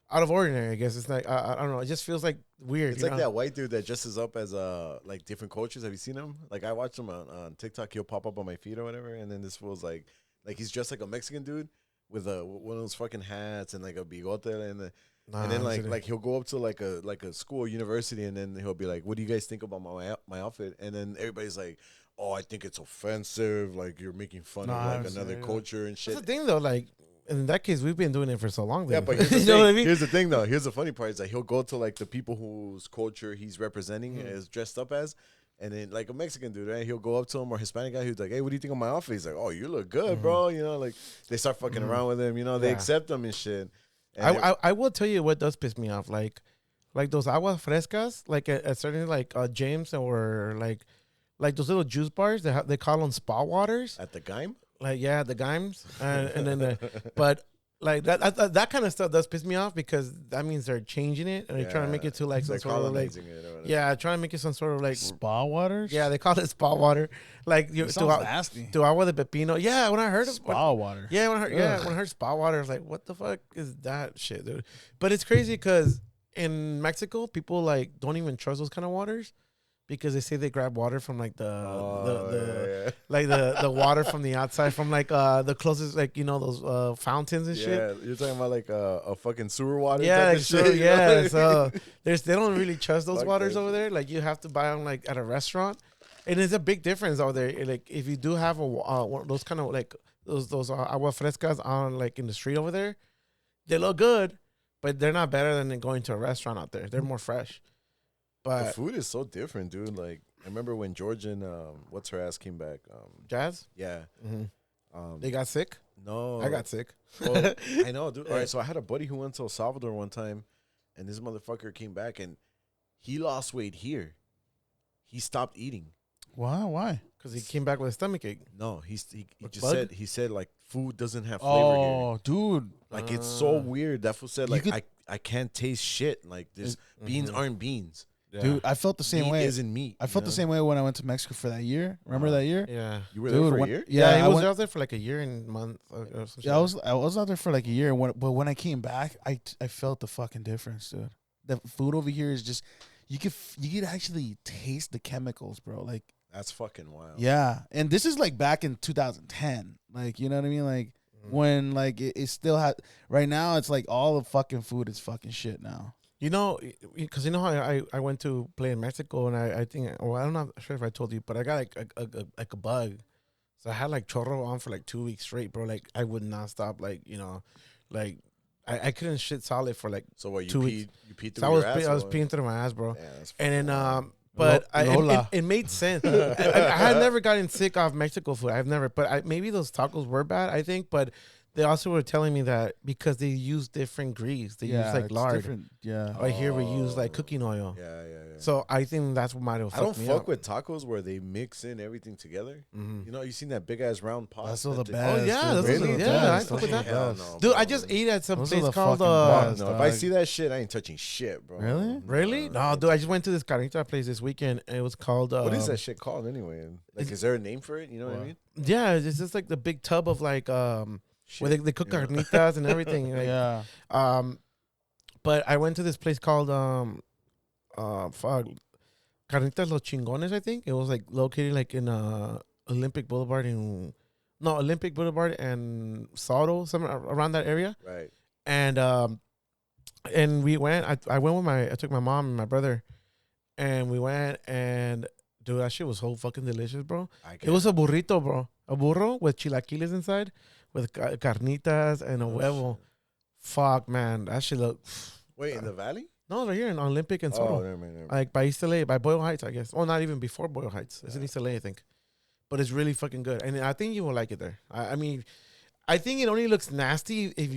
Speaker 2: out of ordinary. I guess it's like I don't know. It just feels like weird.
Speaker 1: It's
Speaker 2: you
Speaker 1: like
Speaker 2: know?
Speaker 1: that white dude that dresses up as like different cultures. Have you seen him? Like I watch him on TikTok. He'll pop up on my feed or whatever, and then this fool's like he's dressed like a Mexican dude with one of those fucking hats and like a bigote and then like he'll go up to like a school university, and then he'll be like, "What do you guys think about my outfit?" And then everybody's like, "Oh, I think it's offensive. Like you're making fun of like another culture and shit."
Speaker 2: That's the thing though, like. In that case, we've been doing it for so long.
Speaker 1: Yeah, but here's the thing. What I mean? Here's the thing, though. Here's the funny part is that he'll go to like the people whose culture he's representing is dressed up as, and then like a Mexican dude, right? He'll go up to him or Hispanic guy who's like, "Hey, what do you think of my outfit?" He's like, "Oh, you look good, bro." You know, like they start fucking around with him. You know, they accept him and shit. And
Speaker 2: I will tell you what does piss me off, like those agua frescas, like at certain like James or like those little juice bars they call them spa waters
Speaker 1: at the Gaim.
Speaker 2: Like yeah, the Gimes, and then but like that kind of stuff does piss me off because that means they're changing it and they're trying to make it to like some sort of like trying to make it some sort of like
Speaker 3: spa waters.
Speaker 2: Yeah, they call it spa water. Like
Speaker 3: you sounds nasty.
Speaker 2: Do agua de pepino? Yeah, when I heard
Speaker 3: spa water.
Speaker 2: Yeah, when I heard spa water, I was like, what the fuck is that shit, dude? But it's crazy because in Mexico, people like don't even trust those kind of waters. Because they say they grab water from like the water from the outside from like the closest like you know those fountains and shit.
Speaker 1: Yeah, you're talking about like a fucking sewer water.
Speaker 2: Yeah,
Speaker 1: type
Speaker 2: like
Speaker 1: of shit,
Speaker 2: yeah. So they don't really trust those waters over there. Like you have to buy them like at a restaurant, and it's a big difference over there. Like if you do have one of those kind of like those agua frescas on like in the street over there, they look good, but they're not better than going to a restaurant out there. They're more fresh. But
Speaker 1: the food is so different, dude. Like I remember when George and what's her ass came back.
Speaker 2: Jazz?
Speaker 1: Yeah.
Speaker 2: Mm-hmm. They got sick?
Speaker 1: No.
Speaker 2: I got sick.
Speaker 1: Well, I know, dude. All right, so I had a buddy who went to El Salvador one time, and this motherfucker came back, and he lost weight here. He stopped eating.
Speaker 3: Why?
Speaker 2: Because he came back with a stomachache.
Speaker 1: No, he just said like food doesn't have flavor here.
Speaker 3: Oh, dude.
Speaker 1: Like it's so weird. That fool said like I can't taste shit. Like there's beans aren't beans.
Speaker 3: Yeah. Dude, I felt the same
Speaker 1: meat
Speaker 3: way.
Speaker 1: Isn't meat.
Speaker 3: I felt the same way when I went to Mexico for that year. Remember that year?
Speaker 2: Yeah.
Speaker 1: You were there for a year?
Speaker 2: Yeah, he was out there for like a year and month.
Speaker 3: Yeah, I was out there for like a year. But when I came back, I felt the fucking difference, dude. The food over here is just you could actually taste the chemicals, bro. Like
Speaker 1: that's fucking wild.
Speaker 3: Yeah, and this is like back in 2010. Like you know what I mean? Like when like it still had. Right now, it's like all the fucking food is fucking shit now.
Speaker 2: You know, because you know how I went to play in Mexico, and I think, or I'm not sure if I told you, but I got like a bug, so I had like chorro on for like 2 weeks straight, bro. Like I would not stop, like you know, like I couldn't shit solid for like
Speaker 1: so what
Speaker 2: 2 weeks.
Speaker 1: You peed through
Speaker 2: so
Speaker 1: your ass?
Speaker 2: I was peeing through my ass, bro.
Speaker 1: Yeah,
Speaker 2: and then but it made sense. I had never gotten sick off Mexico food. I've never, but maybe those tacos were bad. I think, but. They also were telling me that because they use different grease, they use like lard.
Speaker 3: Yeah.
Speaker 2: Right here we use like cooking oil.
Speaker 1: Yeah.
Speaker 2: So I think that's what might have fucked me up.
Speaker 1: I don't fuck with tacos where they mix in everything together. Mm-hmm. You know, you seen that big ass round pot?
Speaker 3: That's all the best.
Speaker 2: Oh yeah,
Speaker 3: really?
Speaker 2: I fuck with that.
Speaker 1: No,
Speaker 2: dude, I just ate at some place called.
Speaker 1: No, if I see that shit, I ain't touching shit, bro.
Speaker 2: Really? No, dude, I just went to this carnita place this weekend, and it was called.
Speaker 1: What is that shit called anyway? Like, is there a name for it? You know what I mean?
Speaker 2: Yeah, it's just like the big tub of like where they cook carnitas and everything. Like,
Speaker 3: yeah.
Speaker 2: But I went to this place called Carnitas Los Chingones, I think. It was like located like in Olympic Boulevard and Salto, somewhere around that area.
Speaker 1: Right.
Speaker 2: And we went. I went with I took my mom and my brother, and we went and dude, that shit was so fucking delicious, bro. It was a burrito, bro. A burro with chilaquiles inside. With carnitas and a huevo. Shit. Fuck, man. That shit look...
Speaker 1: Wait, in the valley?
Speaker 2: No, right here in Olympic and Soto.
Speaker 1: Never mind.
Speaker 2: Like by East LA, by Boyle Heights, I guess. Well, not even before Boyle Heights. It's in East LA, I think. but it's really fucking good, and I think you will like it there. I mean, I think it only looks nasty if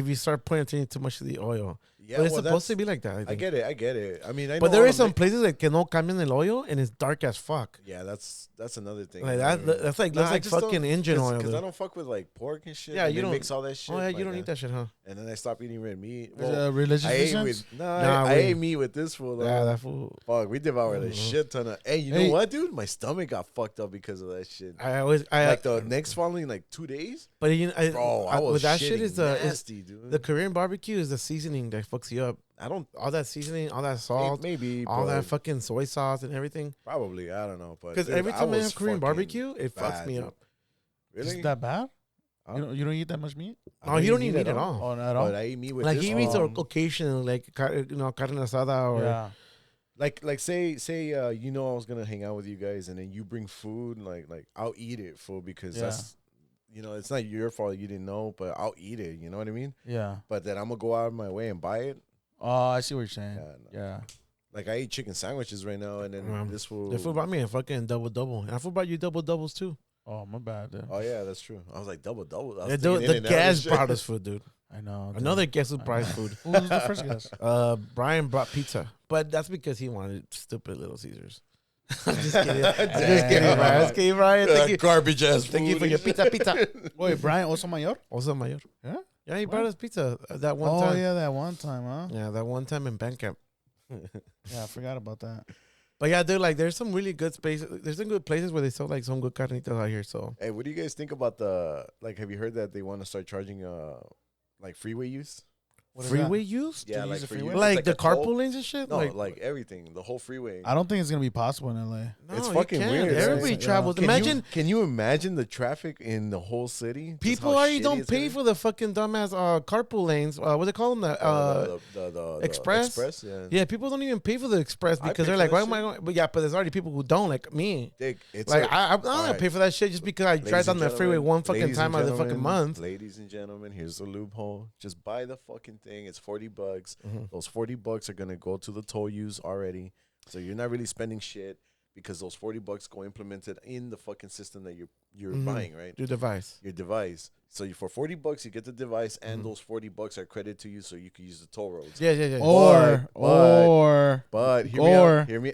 Speaker 2: you start putting attention too much to the oil.
Speaker 1: Yeah,
Speaker 2: but it's supposed to be like that.
Speaker 1: I get it. I mean, I know
Speaker 2: but there is some places that no cambian el oil, and it's dark as fuck.
Speaker 1: Yeah, that's another thing.
Speaker 2: Like that's like fucking engine oil.
Speaker 1: Because I don't fuck with like pork and shit.
Speaker 2: Yeah,
Speaker 1: and
Speaker 2: you don't
Speaker 1: mix all that shit.
Speaker 2: Oh yeah, you don't eat that shit, huh?
Speaker 1: And then I stopped eating red meat.
Speaker 3: Religious reasons?
Speaker 1: I ate meat with this fool.
Speaker 2: Yeah, that fool.
Speaker 1: Fuck, we devoured a shit ton of. Hey, you know what, dude? My stomach got fucked up because of that shit.
Speaker 2: I
Speaker 1: like the next following like 2 days.
Speaker 2: But you know,
Speaker 1: bro, I was
Speaker 2: with that shit is
Speaker 1: nasty, dude.
Speaker 2: The Korean barbecue is the seasoning that fucks you up. All that seasoning, all that salt,
Speaker 1: maybe
Speaker 2: all that fucking soy sauce and everything.
Speaker 1: Probably, I don't know, but
Speaker 2: because every time I have Korean barbecue, it fucks me up.
Speaker 3: Really? Is that bad? You don't eat that much meat?
Speaker 2: No, you don't eat meat at all.
Speaker 3: Oh, not at all.
Speaker 1: But I eat meat with
Speaker 2: like
Speaker 1: this.
Speaker 2: He eats occasionally, like carne asada or
Speaker 1: like say I was gonna hang out with you guys and then you bring food like I'll eat it because that's. It's not your fault you didn't know, but I'll eat it. You know what I mean?
Speaker 3: Yeah.
Speaker 1: But then I'm gonna go out of my way and buy it.
Speaker 3: Oh, I see what you're saying. Yeah.
Speaker 1: Like I eat chicken sandwiches right now, and then this fool.
Speaker 2: The food brought me a fucking double, and I food brought you doubles too.
Speaker 3: Oh, my bad. Dude.
Speaker 1: Oh yeah, that's true. I was like double.
Speaker 2: The guest brought us food, dude.
Speaker 3: I know.
Speaker 2: Another guest who brought food.
Speaker 3: Who was the first guest?
Speaker 2: Brian brought pizza, but that's because he wanted stupid Little Caesars. I'm just kidding. I'm just kidding, Brian.
Speaker 1: Garbage ass food.
Speaker 2: Thank you for your pizza.
Speaker 3: Wait, Brian Oso Mayor?
Speaker 2: Oso Mayor.
Speaker 3: Yeah?
Speaker 2: Yeah, he brought us pizza that one time.
Speaker 3: Oh, yeah, that one time, huh?
Speaker 2: Yeah, that one time in Bandcamp.
Speaker 3: Yeah, I forgot about that.
Speaker 2: But yeah, dude, like there's some really good spaces. There's some good places where they sell like some good carnitas out here. So
Speaker 1: hey, what do you guys think about have you heard that they want to start charging like freeway use?
Speaker 2: Freeway use?
Speaker 1: Yeah, like freeway.
Speaker 2: Like the carpool lanes and shit?
Speaker 1: No, like everything. The whole freeway.
Speaker 3: I don't think it's going to be possible in LA.
Speaker 2: No,
Speaker 1: it's fucking weird.
Speaker 2: Everybody travels.
Speaker 1: Can you imagine the traffic in the whole city?
Speaker 2: People already don't pay for the fucking dumbass carpool lanes. What do they call them? The express?
Speaker 1: Express,
Speaker 2: yeah, people don't even pay for the express because they're like, why am I going? But yeah, but there's already people who don't, like me.
Speaker 1: It's
Speaker 2: like, I'm not going to pay for that shit just because I drive down the freeway one fucking time out of the fucking month.
Speaker 1: Ladies and gentlemen, here's the loophole. Just buy the fucking thing. It's $40.
Speaker 2: Mm-hmm.
Speaker 1: Those $40 are gonna go to the toll use already, so you're not really spending shit because those $40 go implemented in the fucking system that you're buying, right?
Speaker 2: Your device.
Speaker 1: So for $40 you get the device, and those $40 are credited to you, so you can use the toll roads.
Speaker 2: Yeah.
Speaker 1: But hear me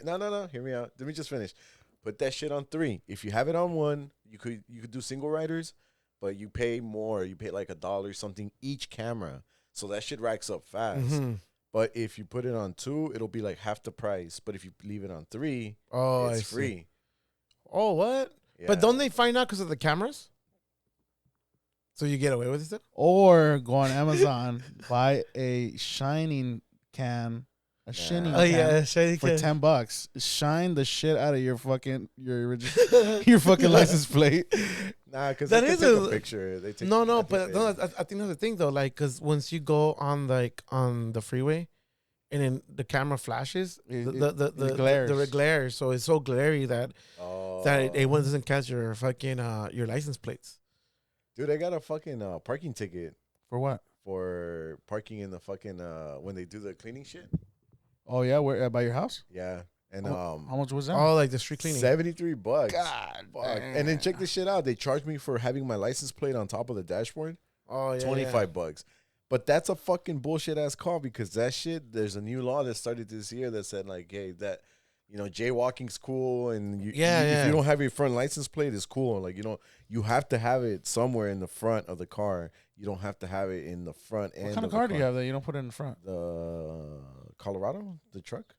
Speaker 1: out. Let me just finish. Put that shit on 3. If you have it on 1, you could do single riders, but you pay more. You pay like $1 something each camera. So that shit racks up fast. Mm-hmm. But if you put it on 2, it'll be like half the price. But if you leave it on 3, it's free.
Speaker 2: Oh, what? Yeah. But don't they find out because of the cameras? So you get away with it?
Speaker 3: Or go on Amazon, buy a shining can. A shining can for $10. Shine the shit out of your fucking license plate.
Speaker 1: Nah, because they take a picture. But
Speaker 2: I think that's the thing though. Like, because once you go on the freeway, and then the camera flashes, the glare. So it's so glary that it doesn't catch your fucking your license plates.
Speaker 1: Dude, I got a fucking parking ticket.
Speaker 3: For what?
Speaker 1: For parking in the fucking when they do the cleaning shit.
Speaker 3: Oh yeah, where by your house?
Speaker 1: Yeah. And
Speaker 3: how much was that?
Speaker 2: Oh, like the street cleaning.
Speaker 1: $73.
Speaker 3: God, fuck.
Speaker 1: And then check this shit out. They charged me for having my license plate on top of the dashboard.
Speaker 2: Oh yeah,
Speaker 1: $25. But that's a fucking bullshit ass call because that shit. There's a new law that started this year that said like, hey, that jaywalking's cool, and if you don't have your front license plate, it's cool. Like you have to have it somewhere in the front of the car. You don't have to have it in the front end.
Speaker 3: What kind of car do you have that you don't put it in the front?
Speaker 1: The Colorado, the truck.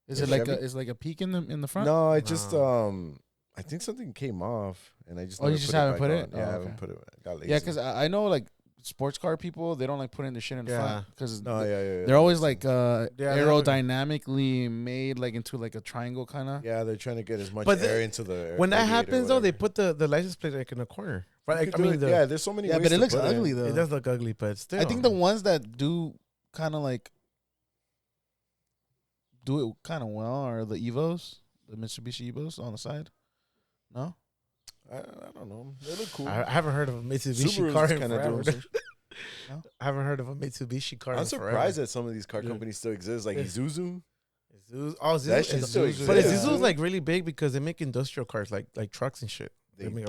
Speaker 3: Is it like a peak in the front?
Speaker 1: No, I just I think something came off, and I just
Speaker 3: you just haven't put it.
Speaker 1: Yeah, I haven't put it. Got lazy.
Speaker 3: Yeah, because I know like sports car people, they don't like putting the shit in the front because they're always like aerodynamically made like into like a triangle kind of.
Speaker 1: Yeah, they're trying to get as much air into the.
Speaker 2: When that happens though, they put the license plate like in a corner. Right?
Speaker 1: There's so many.
Speaker 3: Yeah,
Speaker 1: ways
Speaker 3: but it looks ugly
Speaker 1: it.
Speaker 3: though.
Speaker 2: It does look ugly, but still.
Speaker 3: I think the ones that do kind of like do it kind of well are the Evos, the Mitsubishi Evos on the side. No.
Speaker 1: I don't know. They look cool.
Speaker 2: I haven't heard of a Mitsubishi car in forever. No? I haven't heard of a Mitsubishi car.
Speaker 1: I'm surprised that some of these car companies still exist, like Isuzu.
Speaker 2: Oh,
Speaker 1: That shit still
Speaker 2: Isuzu. But
Speaker 1: exists.
Speaker 2: Isuzu's like really big because they make industrial cars, like trucks and shit. They make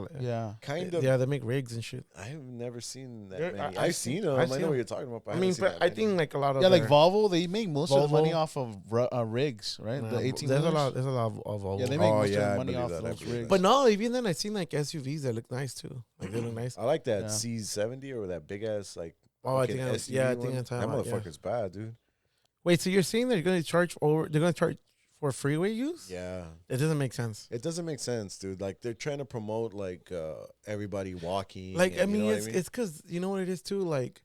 Speaker 1: kind of.
Speaker 2: Yeah, they make rigs and shit.
Speaker 1: I've never seen that
Speaker 2: Yeah,
Speaker 1: many.
Speaker 2: I've
Speaker 1: I've seen them. I know what you're talking about. But
Speaker 2: I mean, but I think like a lot of
Speaker 3: like Volvo, they make most of the money off of rigs, right?
Speaker 2: Nah,
Speaker 3: The 18.
Speaker 2: There's a lot of Volvo.
Speaker 3: Yeah, they make most of
Speaker 1: I
Speaker 3: the money
Speaker 1: believe
Speaker 3: off
Speaker 1: that,
Speaker 3: those rigs.
Speaker 2: But no, even then I seen like SUVs that look nice too. Like they look nice.
Speaker 1: I like that
Speaker 3: Yeah.
Speaker 1: C70 or that big ass like.
Speaker 2: Oh, I
Speaker 1: fucking
Speaker 2: think
Speaker 1: SUV
Speaker 2: I
Speaker 1: one.
Speaker 2: think
Speaker 1: that motherfucker's bad, dude.
Speaker 2: Wait, so you're saying they're going to charge They're going to charge for freeway use?
Speaker 1: Yeah,
Speaker 2: It doesn't make sense.
Speaker 1: it doesn't make sense, dude. Like they're trying to promote like everybody walking.
Speaker 2: Like
Speaker 1: and,
Speaker 2: I mean,
Speaker 1: you know
Speaker 2: it's because you know what it is too. Like,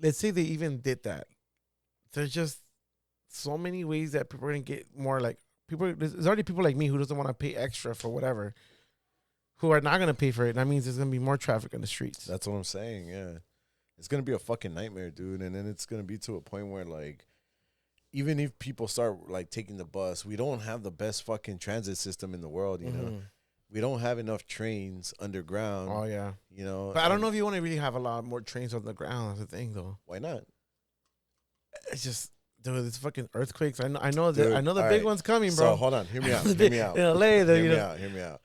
Speaker 2: let's say they even did that. There's just so many ways that people are gonna get more like people. There's already people like me who doesn't want to pay extra for whatever, who are not gonna pay for it. And that means there's gonna be more traffic on the streets.
Speaker 1: That's what I'm saying. Yeah, it's gonna be a fucking nightmare, dude. And then it's gonna be to a point where like, even if people start like taking the bus, we don't have the best fucking transit system in the world. You know, we don't have enough trains underground.
Speaker 2: Oh yeah.
Speaker 1: You know,
Speaker 2: But I don't know if you want to really have a lot more trains on the ground. That's the thing, though.
Speaker 1: why not.
Speaker 2: It's just, dude, it's fucking earthquakes. I know
Speaker 1: Dude,
Speaker 2: the
Speaker 1: all
Speaker 2: big
Speaker 1: right.
Speaker 2: one's coming, bro.
Speaker 1: So hold on, hear me out.
Speaker 2: The
Speaker 1: Hear
Speaker 2: big-
Speaker 1: me out.
Speaker 2: in LA,
Speaker 1: Hear me out.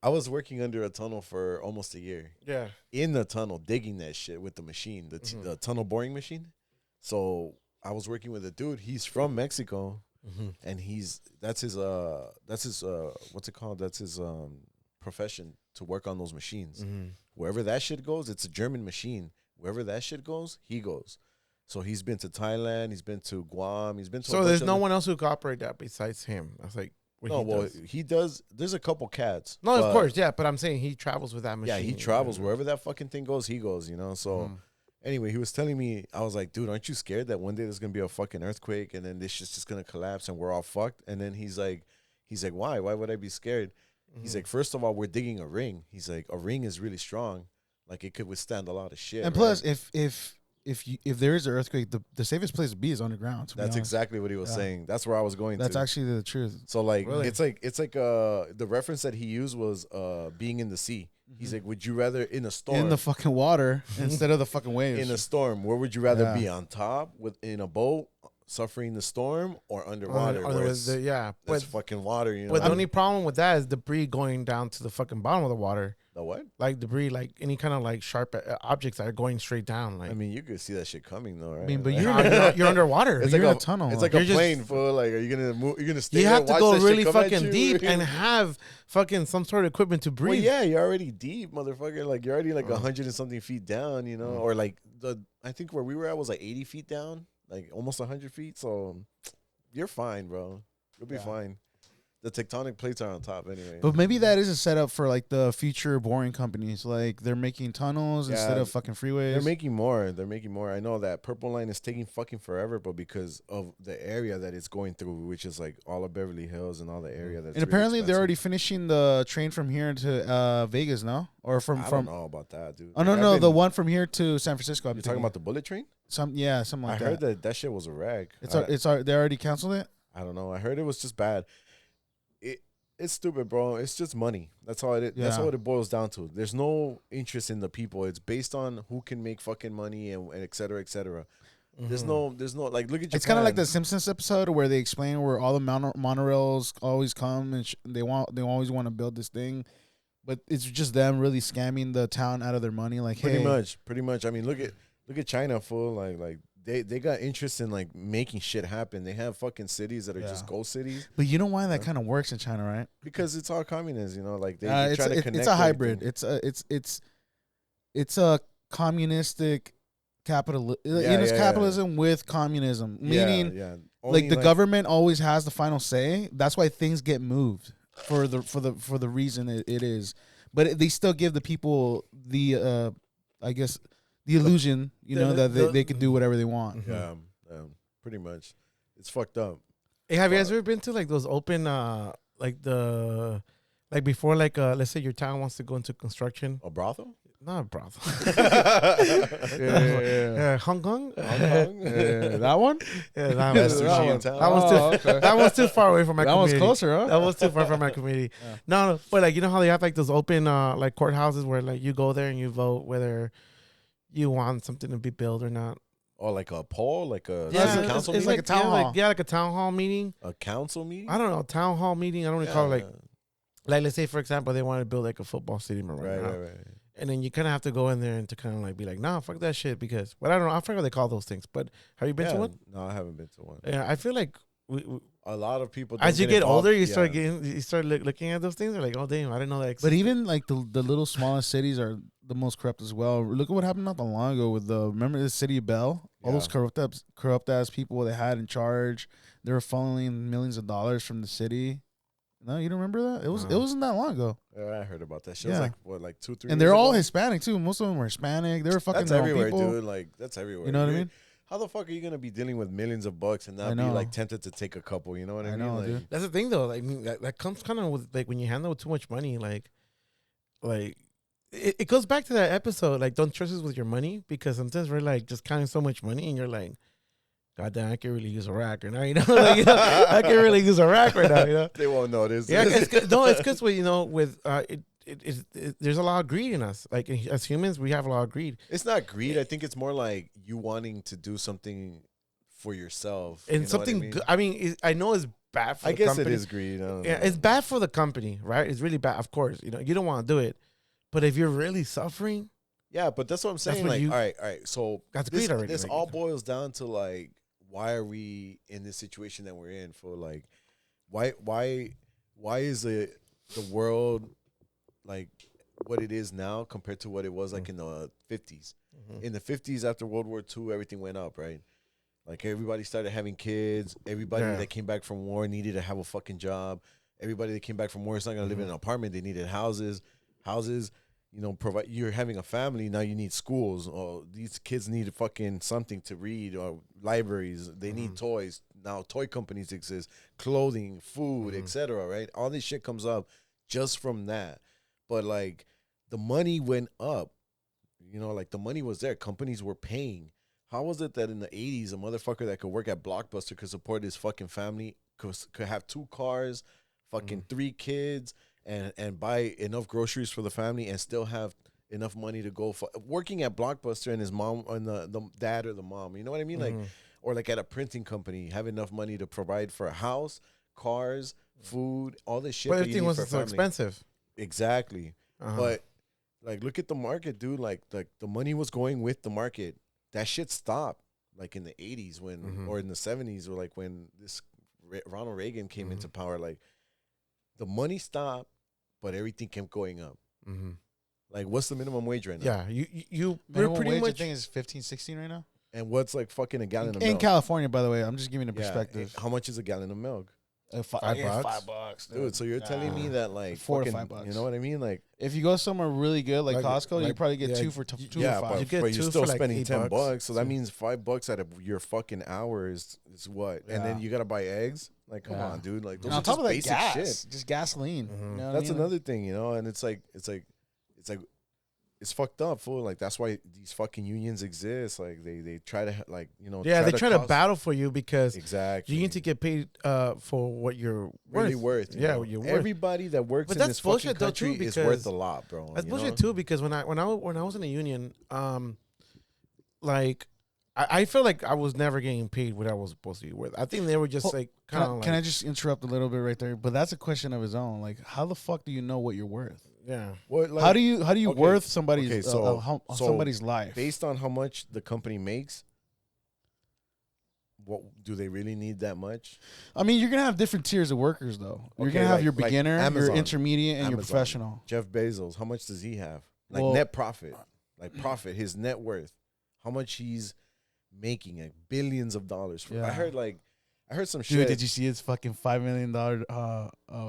Speaker 1: I was working under a tunnel for almost a year.
Speaker 2: Yeah.
Speaker 1: In the tunnel, digging that shit with the machine, the tunnel boring machine. So I was working with a dude. He's from Mexico, and that's his what's it called? That's his profession, to work on those machines. Wherever that shit goes, it's a German machine. Wherever that shit goes, he goes. So he's been to Thailand, he's been to Guam, he's been to.
Speaker 2: So there's no one else who could operate that besides him. That's like what
Speaker 1: No,
Speaker 2: he
Speaker 1: well,
Speaker 2: does.
Speaker 1: he does. There's a couple cats.
Speaker 2: No, of
Speaker 1: but-
Speaker 2: course, yeah. But I'm saying he travels with that machine.
Speaker 1: Yeah, he travels wherever that fucking thing goes. He goes, you know. So anyway, he was telling me, I was like, dude, aren't you scared that one day there's gonna be a fucking earthquake and then this shit's just gonna collapse and we're all fucked? And then he's like, why? Why would I be scared? He's like, first of all, we're digging a ring. He's like, a ring is really strong, like it could withstand a lot of shit.
Speaker 3: And
Speaker 1: right?
Speaker 3: plus, if there is an earthquake, the safest place to be is underground. To be
Speaker 1: That's
Speaker 3: honest.
Speaker 1: exactly what he was saying. That's where I was going.
Speaker 3: That's
Speaker 1: to.
Speaker 3: actually the truth.
Speaker 1: So like
Speaker 2: Really?
Speaker 1: it's like the reference that he used was being in the sea. He's like, would you rather in a storm
Speaker 3: In the fucking water instead of the fucking waves.
Speaker 1: in a storm, where would you rather
Speaker 3: Yeah.
Speaker 1: be, on top in a boat suffering the storm or underwater? Where it's
Speaker 2: yeah. But
Speaker 1: fucking water, you know.
Speaker 2: the only problem with that is debris going down to the fucking bottom of the water.
Speaker 1: the what?
Speaker 2: Like debris, like any kind of like sharp objects that are going straight down. Like
Speaker 1: I mean, you could see that shit coming though, right?
Speaker 3: I mean, but
Speaker 1: Like,
Speaker 2: you're underwater.
Speaker 1: it's
Speaker 3: you're
Speaker 1: like
Speaker 3: in a tunnel.
Speaker 1: It's like
Speaker 2: You're
Speaker 1: a
Speaker 2: just-
Speaker 1: plane, fool. Like, are you gonna move? You're gonna stay
Speaker 2: You
Speaker 1: there,
Speaker 2: have to
Speaker 1: watch
Speaker 2: go
Speaker 1: that shit
Speaker 2: really
Speaker 1: come at
Speaker 2: fucking
Speaker 1: you?
Speaker 2: deep and have fucking some sort of equipment to
Speaker 1: Well,
Speaker 2: breathe.
Speaker 1: yeah, you're already deep, motherfucker. Like you're already like 100 and something feet down, you know, or like I think where we were at was like 80 feet down, like almost 100 feet. So you're fine, bro. You'll be fine. The tectonic plates are on top anyway.
Speaker 3: But maybe that is a setup for like the future boring companies. Like they're making tunnels instead of fucking freeways.
Speaker 1: They're making more. They're making more. I know that Purple Line is taking fucking forever, but because of the area that it's going through, which is like all of Beverly Hills and all the area that's
Speaker 3: and
Speaker 1: really
Speaker 3: apparently they're
Speaker 1: expensive.
Speaker 3: already finishing the train from here to Vegas, no? Or from
Speaker 1: I don't know about that, dude.
Speaker 3: Oh no,
Speaker 1: Like,
Speaker 3: no,
Speaker 1: I've
Speaker 3: the
Speaker 1: been-
Speaker 3: one from here to San Francisco.
Speaker 1: You're talking about the bullet train?
Speaker 3: something like
Speaker 1: I heard that shit was a rag.
Speaker 3: They already canceled it.
Speaker 1: I don't know. I heard it was just bad. It's stupid, bro. It's just money. That's all it. That's
Speaker 3: Yeah.
Speaker 1: all it boils down to. There's no interest in the people. It's based on who can make fucking money and et cetera, et cetera. There's no like look at Japan.
Speaker 3: It's kind of like the Simpsons episode where they explain where all the monorails always come and they always want to build this thing, but it's just them really scamming the town out of their money. Like
Speaker 1: pretty
Speaker 3: hey,
Speaker 1: much. I mean, look at China, fool. Like they got interest in like making shit happen. They have fucking cities that are just ghost cities
Speaker 3: But you know why that kind of works in China, right?
Speaker 1: because it's all communist. You know, like they
Speaker 3: It's
Speaker 1: try to connect.
Speaker 3: it's a hybrid.
Speaker 1: everything.
Speaker 3: It's a communistic capital.
Speaker 1: Yeah,
Speaker 3: it's
Speaker 1: yeah,
Speaker 3: capitalism with communism, meaning
Speaker 1: yeah.
Speaker 3: like
Speaker 1: Only,
Speaker 3: the government always has the final say. That's why things get moved for the reason it is. But they still give the people the I guess the illusion, that they can do whatever they want.
Speaker 1: Yeah, pretty much. It's fucked up.
Speaker 2: Hey, have you guys ever been to like those open before let's say your town wants to go into construction?
Speaker 1: A brothel?
Speaker 2: Not a brothel.
Speaker 3: Yeah.
Speaker 2: Hong Kong?
Speaker 3: That one?
Speaker 2: Yeah, that
Speaker 1: That's
Speaker 2: one.
Speaker 1: sushi in town.
Speaker 2: That one's too far away from my
Speaker 3: That
Speaker 2: community.
Speaker 3: one's closer, huh?
Speaker 2: That was too far from my community. No, but like you know how they have like those open like courthouses where like you go there and you vote whether you want something to be built or not.
Speaker 1: Oh, like a poll, like a
Speaker 2: Yeah,
Speaker 1: council
Speaker 2: it's
Speaker 1: meeting?
Speaker 2: like a town hall. Like a town hall meeting.
Speaker 1: A council meeting?
Speaker 2: I don't know, town hall meeting. I don't really call it like let's say for example they want to build like a football stadium around. Right. And then you kind of have to go in there and to kind of like be like, nah, fuck that shit because, but I don't know, I forget what they call those things. But have you been to one?
Speaker 1: No, I haven't been to one.
Speaker 2: Yeah, I feel like
Speaker 1: a lot of people.
Speaker 2: As you get older, you start looking at those things. They're like, oh damn, I didn't know that existed.
Speaker 3: But even like the little smallest cities are the most corrupt as well. Look at what happened not that long ago with remember the city of Bell? All those corrupt ass people they had in charge. They were funneling millions of dollars from the city. No, you don't remember that? It wasn't that long ago.
Speaker 1: I heard about that shit. It was like what, like 2-3 years
Speaker 3: And they're all
Speaker 1: ago?
Speaker 3: Hispanic too. Most of them were Hispanic. They were fucking
Speaker 1: That's
Speaker 3: their own
Speaker 1: everywhere,
Speaker 3: people.
Speaker 1: dude. Like that's everywhere.
Speaker 3: You know what I mean?
Speaker 1: How the fuck are you gonna be dealing with millions of bucks and not be like tempted to take a couple? You know what I mean? Like,
Speaker 3: dude.
Speaker 2: That's the thing though. Like that comes kind of with like when you handle too much money, like it goes back to that episode. Like don't trust us with your money because sometimes we're like just counting so much money and you're like, God damn, I can really use a rack right now. You know, like, I can really use a rack right now. You know,
Speaker 1: they won't notice.
Speaker 2: Yeah, it's because with there's a lot of greed in us. Like as humans, we have a lot of greed.
Speaker 1: It's not greed. I think it's more like you wanting to do something for yourself
Speaker 2: and something. I mean, I know it's bad for. I guess company.
Speaker 1: It is greed. I don't know.
Speaker 2: It's bad for the company, right? It's really bad. Of course, you know, you don't want to do it, but if you're really suffering,
Speaker 1: yeah. But that's what I'm saying. Like, all right. So
Speaker 2: that's greed already.
Speaker 1: This all boils down to like, why are we in this situation that we're in? For like, why is the world like what it is now compared to what it was like in the 50s? Mm-hmm. In the 50s, after World War II, everything went up, right? Like everybody started having kids. Everybody that came back from war needed to have a fucking job. Everybody that came back from war is not gonna live in an apartment. They needed houses. You know, provide. You're having a family now. You need schools. Or these kids need fucking something to read or libraries. They need toys now. Toy companies exist, clothing, food, etc. Right? All this shit comes up just from that. But like the money went up. You know, like the money was there. Companies were paying. How was it that in the 80s, a motherfucker that could work at Blockbuster could support his fucking family, could have 2 cars, fucking 3 kids, and buy enough groceries for the family and still have enough money to go for working at Blockbuster and his mom and the dad or the mom, you know what I mean? Like, or like at a printing company, have enough money to provide for a house, cars, food, all this shit.
Speaker 2: But everything wasn't so expensive.
Speaker 1: Exactly. But like, look at the market, dude. Like the money was going with the market. That shit stopped like in the 80s when, or in the 70s, or like when this Ronald Reagan came into power. Like the money stopped, but everything kept going up. Like, what's the minimum wage right now?
Speaker 2: Yeah, you
Speaker 3: minimum pretty wage, much. I think is 15, 16 right now.
Speaker 1: And what's like fucking a gallon of milk
Speaker 3: in California? By the way, I'm just giving a perspective.
Speaker 1: How much is a gallon of milk?
Speaker 3: $5,
Speaker 1: dude. So you're telling me that like
Speaker 3: $4 to $5.
Speaker 1: You know what I mean? Like
Speaker 3: if you go somewhere really good, like Costco, you probably get 2 for 2 for $5.
Speaker 1: But you're still spending $10. So that means $5 out of your fucking hour is what? And then you gotta buy eggs. Like, come on, dude. Like, those
Speaker 3: on top of that,
Speaker 1: basic
Speaker 3: gas,
Speaker 1: shit.
Speaker 3: just gasoline. You know
Speaker 1: that's another thing, you know. And it's like it's fucked up, fool. Like, that's why these fucking unions exist. Like, they try to, like, you know.
Speaker 2: Yeah, they try to battle for you because
Speaker 1: exactly
Speaker 2: you need to get paid for what you're
Speaker 1: really worth.
Speaker 2: Yeah, what you're worth.
Speaker 1: Everybody that works in this fucking country is worth a lot, bro.
Speaker 2: That's bullshit too, because when I was in a union, like I feel like I was never getting paid what I was supposed to be worth. I think they were just like kind of.
Speaker 3: Can I just interrupt a little bit right there? But that's a question of his own. Like, how the fuck do you know what you're worth?
Speaker 2: Yeah.
Speaker 3: What, like, how do you worth somebody's somebody's life
Speaker 1: based on how much the company makes? What do they really need that much?
Speaker 3: I mean, you're gonna have different tiers of workers, though. You're gonna have your beginner, your intermediate, and your professional.
Speaker 1: Jeff Bezos, how much does he have? Like net profit, like profit, his net worth, how much he's making, like billions of dollars. I heard some shit.
Speaker 3: Dude, did you see his fucking $5 million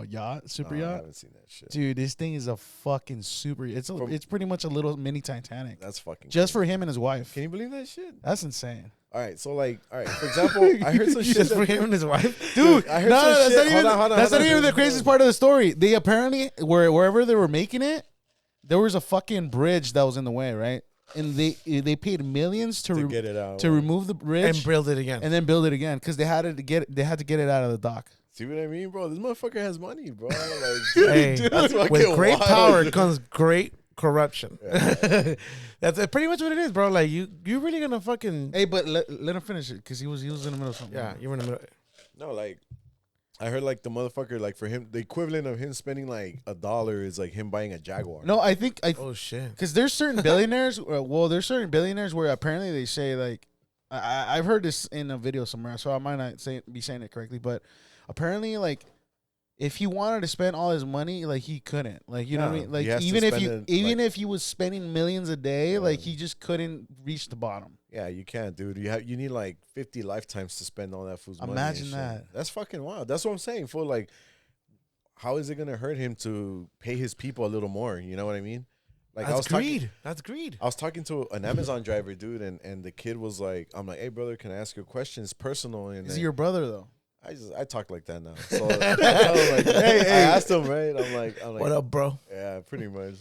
Speaker 3: yacht, super yacht?
Speaker 1: I haven't seen that shit.
Speaker 3: Dude, this thing is a fucking super. It's pretty much a little mini Titanic.
Speaker 1: That's fucking
Speaker 3: just for him and his wife.
Speaker 1: Can you believe that shit?
Speaker 3: That's insane.
Speaker 1: All right, so like, for example, I heard some shit
Speaker 2: just for him and his wife.
Speaker 3: Dude,
Speaker 1: I heard some shit.
Speaker 3: That's not even the craziest part of the story. They apparently wherever they were making it, there was a fucking bridge that was in the way, right? And they paid millions to get it out, to remove the bridge
Speaker 2: and build it again,
Speaker 3: and then build it again because they had to get it out of the dock.
Speaker 1: See what I mean, bro? This motherfucker has money, bro. Like,
Speaker 2: hey, dude, with great power comes great corruption. Yeah. That's pretty much what it is, bro. Like you really gonna fucking.
Speaker 3: Hey, but let him finish it because he was in the middle of something.
Speaker 2: Yeah, you were in the middle.
Speaker 1: No, like I heard like the motherfucker, like for him, the equivalent of him spending like $1 is like him buying a Jaguar.
Speaker 3: No, I think
Speaker 2: oh shit.
Speaker 3: Because there's certain billionaires. There's certain billionaires where apparently they say like, I've heard this in a video somewhere, so I might not be saying it correctly, but apparently like, if he wanted to spend all his money, like he couldn't, like you know what I mean, like even if he was spending millions a day, like he just couldn't reach the bottom.
Speaker 1: Yeah, you can't, dude. You need like 50 lifetimes to spend all that fool's money.
Speaker 3: Imagine that.
Speaker 1: That's fucking wild. That's what I'm saying. Fool, like, how is it gonna hurt him to pay his people a little more? You know what I mean? Like
Speaker 2: that's greed. That's greed.
Speaker 1: I was talking to an Amazon driver, dude, and the kid was like, I'm like, hey brother, can I ask you a question? It's personal. And
Speaker 3: is he your brother though?
Speaker 1: I talk like that now. So I was like, hey, I asked him, right? I'm like,
Speaker 2: what up, bro?
Speaker 1: Yeah, pretty much.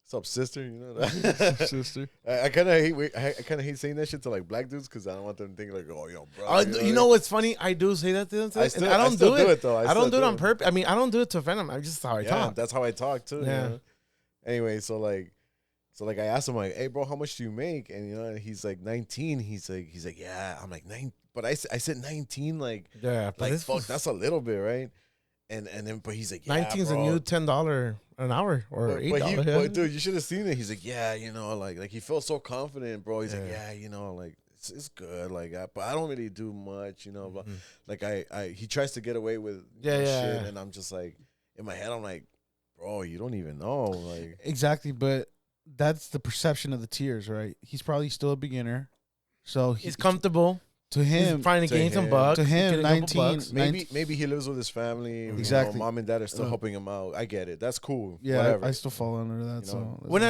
Speaker 1: What's up, sister? You know that?
Speaker 3: Sister.
Speaker 1: I kind of hate saying that shit to like black dudes because I don't want them to think like, oh, yo, bro.
Speaker 2: You know what's funny? I do say that to them. I don't do it though. I don't do it on purpose. I mean, I don't do it to offend them. I just how I talk.
Speaker 1: That's how I talk too. Yeah. You know? Anyway, so like I asked him like, hey, bro, how much do you make? And you know, he's like 19. He's like, yeah. I'm like 9. But I said 19, like,
Speaker 2: yeah,
Speaker 1: like fuck, that's a little bit, right? And then, but he's like, yeah,
Speaker 2: 19's a new $10 an hour or $8.
Speaker 1: But dude, you should have seen it. He's like, yeah, you know, like he felt so confident, bro. He's like, yeah, you know, like it's good, like, but I don't really do much, you know. But like he tries to get away with shit, and I'm just like, in my head, I'm like, bro, you don't even know, like
Speaker 3: exactly. But that's the perception of the tiers, right? He's probably still a beginner, so
Speaker 2: he's comfortable.
Speaker 3: To him,
Speaker 2: he's trying to gain some bucks.
Speaker 3: To him, 19.
Speaker 1: Maybe he lives with his family.
Speaker 3: Exactly.
Speaker 1: You know, mom and dad are still helping him out. I get it. That's cool.
Speaker 3: Yeah,
Speaker 1: whatever.
Speaker 3: I still fall under that. You know?
Speaker 2: So when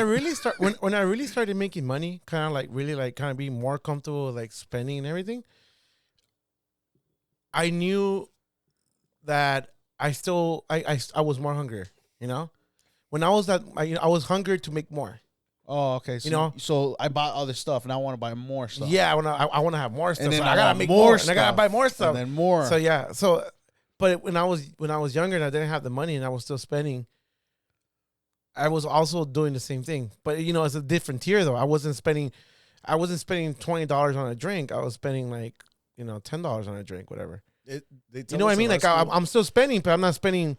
Speaker 2: I really started making money, kind of like really like kind of being more comfortable with like spending and everything, I knew that I was more hungry. You know, when I was I was hungry to make more.
Speaker 3: Oh, okay. So, so I bought all this stuff, and I want to buy more stuff.
Speaker 2: Yeah, I want to have more stuff.
Speaker 3: And then
Speaker 2: so I gotta make more stuff, and I gotta buy more stuff,
Speaker 3: and then more.
Speaker 2: So yeah, but when I was younger and I didn't have the money and I was still spending, I was also doing the same thing. But you know, it's a different tier though. I wasn't spending $20 on a drink. I was spending like $10 on a drink, whatever. You know what I mean? Like I'm still spending, but I'm not spending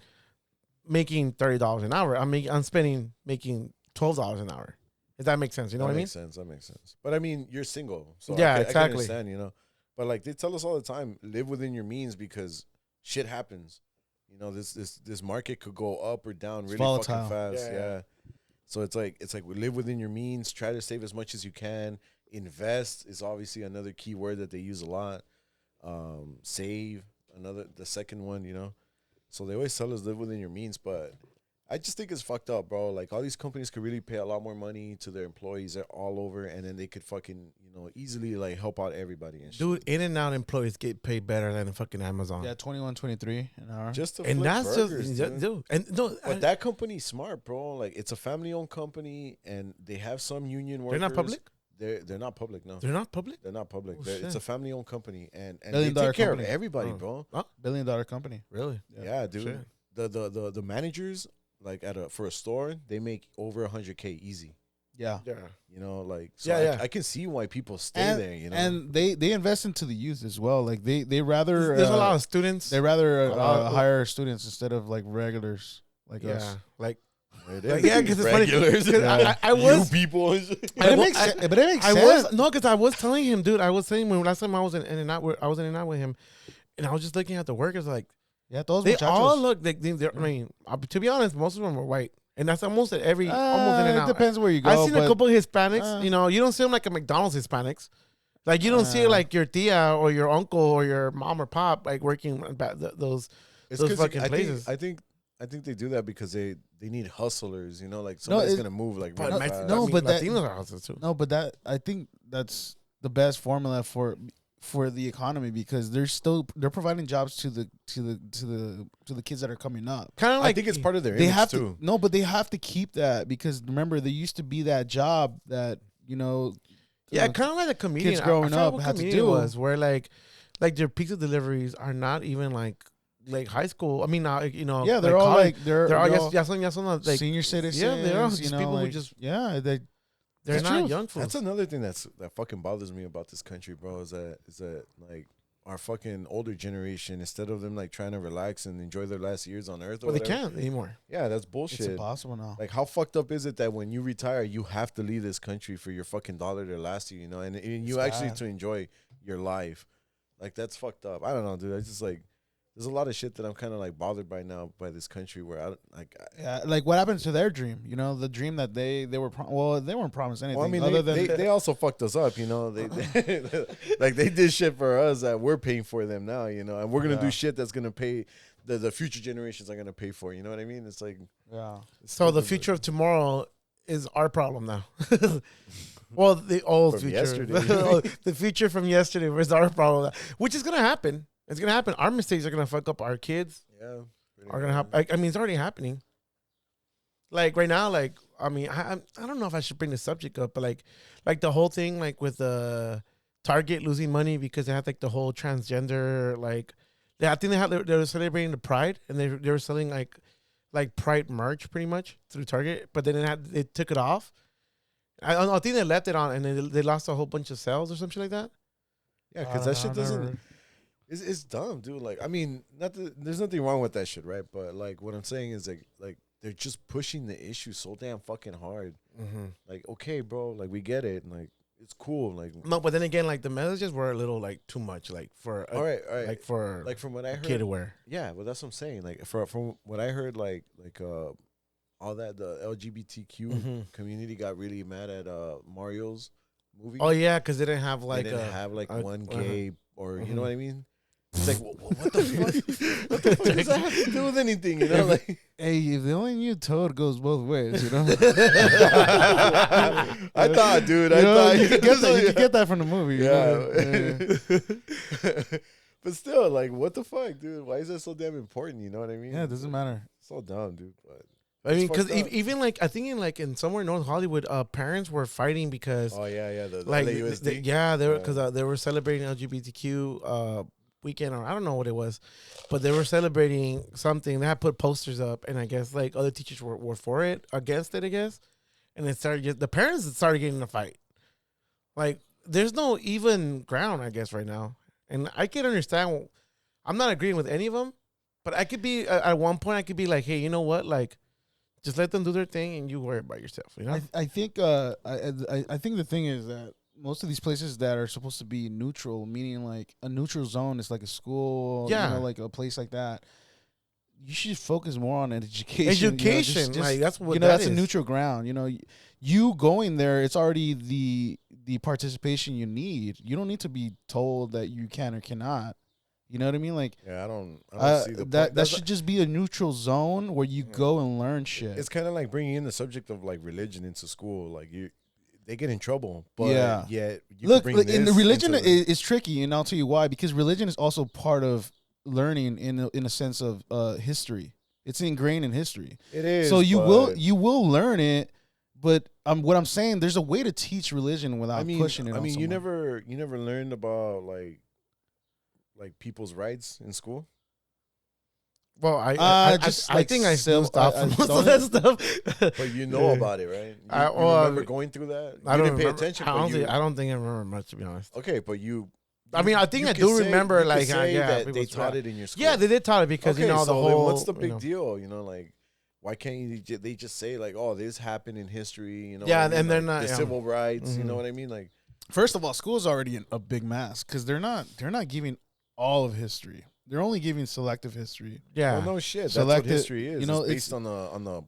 Speaker 2: making $30 an hour. I'm spending making $12 an hour. If that makes sense, you know what I mean?
Speaker 1: That makes sense. But I mean, you're single, so
Speaker 2: yeah,
Speaker 1: I can
Speaker 2: exactly.
Speaker 1: understand, you know. But like they tell us all the time, live within your means because shit happens. You know, this market could go up or down really fucking fast. Yeah. So it's like we live within your means. Try to save as much as you can. Invest is obviously another key word that they use a lot. Save the second one. You know, so they always tell us live within your means, but I just think it's fucked up, bro. Like all these companies could really pay a lot more money to their employees all over, and then they could fucking easily like help out everybody and shit.
Speaker 2: Dude, In-N-Out employees get paid better than fucking Amazon.
Speaker 3: Yeah, $21.23 an hour.
Speaker 1: Just to flip burgers,
Speaker 2: dude. And no,
Speaker 1: but that company's smart, bro. Like it's a family-owned company, and they have some union workers.
Speaker 2: They're not public.
Speaker 1: They're not public. No,
Speaker 2: they're not public.
Speaker 1: They're not public.
Speaker 2: Oh,
Speaker 1: it's a family-owned company, and they
Speaker 3: Billion-dollar
Speaker 1: take care
Speaker 3: company.
Speaker 1: of everybody, bro.
Speaker 2: Huh?
Speaker 3: $1 billion company.
Speaker 2: Really?
Speaker 1: Yeah, dude.
Speaker 2: Shit.
Speaker 1: The managers. Like for a store, they make over $100K easy.
Speaker 3: Yeah.
Speaker 1: You know, like so I can see why people stay there. You know,
Speaker 3: and they invest into the youth as well. Like they rather
Speaker 2: there's a lot of students.
Speaker 3: They rather hire students instead of like regulars like us.
Speaker 2: Like
Speaker 1: because
Speaker 2: it's regulars. Funny. I was
Speaker 1: new people.
Speaker 3: But it makes sense.
Speaker 2: Because I was telling him, dude. I was saying when last time I was in In-N-Out with him, and I was just looking at the workers like.
Speaker 3: Yeah, those
Speaker 2: they
Speaker 3: muchachos.
Speaker 2: all look. I mean, to be honest, most of them are white, and that's almost at every. Almost in and out.
Speaker 3: It depends where you go.
Speaker 2: I've seen a couple of Hispanics. You don't see them like a McDonald's Hispanics. Like you don't see like your tia or your uncle or your mom or pop like working those fucking places.
Speaker 1: I think they do that because they need hustlers. You know, like somebody's gonna move like.
Speaker 2: But
Speaker 3: Latinos
Speaker 2: are hustlers too.
Speaker 3: No, but I think that's the best formula for the economy because they're providing jobs to the kids that are coming up.
Speaker 2: Kind of like
Speaker 1: I think it's part of their image too.
Speaker 3: No, but they have to keep that because remember there used to be that job that kind
Speaker 2: of like a comedian
Speaker 3: kids growing up had to do
Speaker 2: was where like their pizza deliveries are not even like like high school. I mean,
Speaker 3: Yeah, they're all
Speaker 2: college.
Speaker 3: like
Speaker 2: They're all ya son like
Speaker 3: senior citizens.
Speaker 2: Yeah, they're all
Speaker 3: you know,
Speaker 2: people
Speaker 3: like,
Speaker 2: who just
Speaker 3: they're
Speaker 2: not
Speaker 3: true.
Speaker 2: young fools.
Speaker 1: That's another thing that fucking bothers me about this country, bro. Is that like our fucking older generation, instead of them like trying to relax and enjoy their last years on Earth, or
Speaker 2: Well, they
Speaker 1: whatever,
Speaker 2: can't anymore.
Speaker 1: Yeah, that's bullshit.
Speaker 3: It's impossible now.
Speaker 1: Like, how fucked up is it that when you retire, you have to leave this country for your fucking dollar to last you, you know, and you actually to enjoy your life. Like, that's fucked up. I don't know, dude. I just like, there's a lot of shit that I'm kind of like bothered by now by this country where
Speaker 3: like what happened to their dream? You know, the dream that they were they weren't promised anything.
Speaker 1: Well, I mean,
Speaker 3: other
Speaker 1: they also fucked us up, you know. They like they did shit for us that we're paying for them now, you know, and we're gonna do shit that's gonna pay the future generations are gonna pay for. You know what I mean? It's like
Speaker 2: So the future of tomorrow is our problem now. Well, the old
Speaker 1: From
Speaker 2: future,
Speaker 1: yesterday.
Speaker 2: the future from yesterday was our problem, which is gonna happen. It's gonna happen. Our mistakes are gonna fuck up our kids.
Speaker 1: Yeah,
Speaker 2: Are gonna happen. I mean, it's already happening. Like right now, like I mean, I don't know if I should bring the subject up, but like the whole thing, like with Target losing money because they had like the whole transgender, like I think they were celebrating the Pride and they were selling like Pride merch pretty much through Target, but then they took it off. I think they left it on and they lost a whole bunch of sales or something like that.
Speaker 1: Yeah, because that shit doesn't. It's dumb, dude. Like, I mean, there's nothing wrong with that shit, right? But like, what I'm saying is like they're just pushing the issue so damn fucking hard.
Speaker 2: Mm-hmm.
Speaker 1: Like, okay, bro, like we get it, and like it's cool. Like,
Speaker 2: no, but then again, like the messages were a little like too much, like for
Speaker 1: all right,
Speaker 2: like for
Speaker 1: like from what I heard,
Speaker 2: kid aware.
Speaker 1: Yeah, well, that's what I'm saying. Like from what I heard, like all that the LGBTQ community got really mad at Mario's movie.
Speaker 2: Oh yeah, because they didn't have
Speaker 1: they didn't have one gay or you know what I mean. It's like, what the fuck? What the fuck does that have to do with anything? You know, like,
Speaker 3: hey, if they only knew Toad goes both ways, you know.
Speaker 1: I thought, dude,
Speaker 3: you could get that from the movie.
Speaker 1: Yeah. But still, like, what the fuck, dude? Why is that so damn important? You know what I mean?
Speaker 3: Yeah, it doesn't matter.
Speaker 1: So dumb, dude. But
Speaker 2: I mean, because even like I think in somewhere in North Hollywood, parents were fighting because
Speaker 1: the
Speaker 2: like
Speaker 1: LAUSD?
Speaker 2: they were because they were celebrating LGBTQ weekend or I don't know what it was, but they were celebrating something. They had put posters up, and I guess like other teachers were for it, against it, I guess, and it started. The parents started getting in a fight. Like there's no even ground, I guess, right now, and I can understand. I'm not agreeing with any of them, but I could be at one point. I could be like, hey, you know what, like. Just let them do their thing, and you worry about yourself. You know,
Speaker 3: I think I think the thing is that most of these places that are supposed to be neutral, meaning like a neutral zone, is like a school, you know, like a place like that. You should focus more on education.
Speaker 2: Education,
Speaker 3: you know, just,
Speaker 2: like that's what
Speaker 3: that's a neutral ground. You know, you going there, it's already the participation you need. You don't need to be told that you can or cannot. You know what I mean? Like,
Speaker 1: yeah, I don't see the
Speaker 3: that. That should just be a neutral zone where you go and learn shit.
Speaker 1: It's kind of like bringing in the subject of like religion into school. Like they get in trouble. But you
Speaker 3: look, in the religion is tricky, and I'll tell you why. Because religion is also part of learning in a sense of history. It's ingrained in history.
Speaker 1: It is.
Speaker 3: So you will learn it. But what I'm saying, there's a way to teach religion without pushing it.
Speaker 1: I mean, you never learned about like people's rights in school.
Speaker 2: Well, I think I still stopped from most of that stuff.
Speaker 1: But you know about it, right? You remember going through that?
Speaker 2: I
Speaker 1: didn't pay attention.
Speaker 2: I don't think I remember much, to be honest.
Speaker 1: Okay, but you.
Speaker 2: I mean, I think I do remember, like,
Speaker 1: that they taught it in your school.
Speaker 2: Yeah, they did taught it because you know the whole.
Speaker 1: What's the big deal? You know, like, why can't they just say like, oh, this happened in history? You know,
Speaker 2: yeah, and they're not
Speaker 1: the civil rights. You know what I mean? Like,
Speaker 3: first of all, school's already a big mess because they're not giving all of history. They're only giving selective history.
Speaker 2: Yeah,
Speaker 1: well, no shit. That's what history is. You know, it's based on the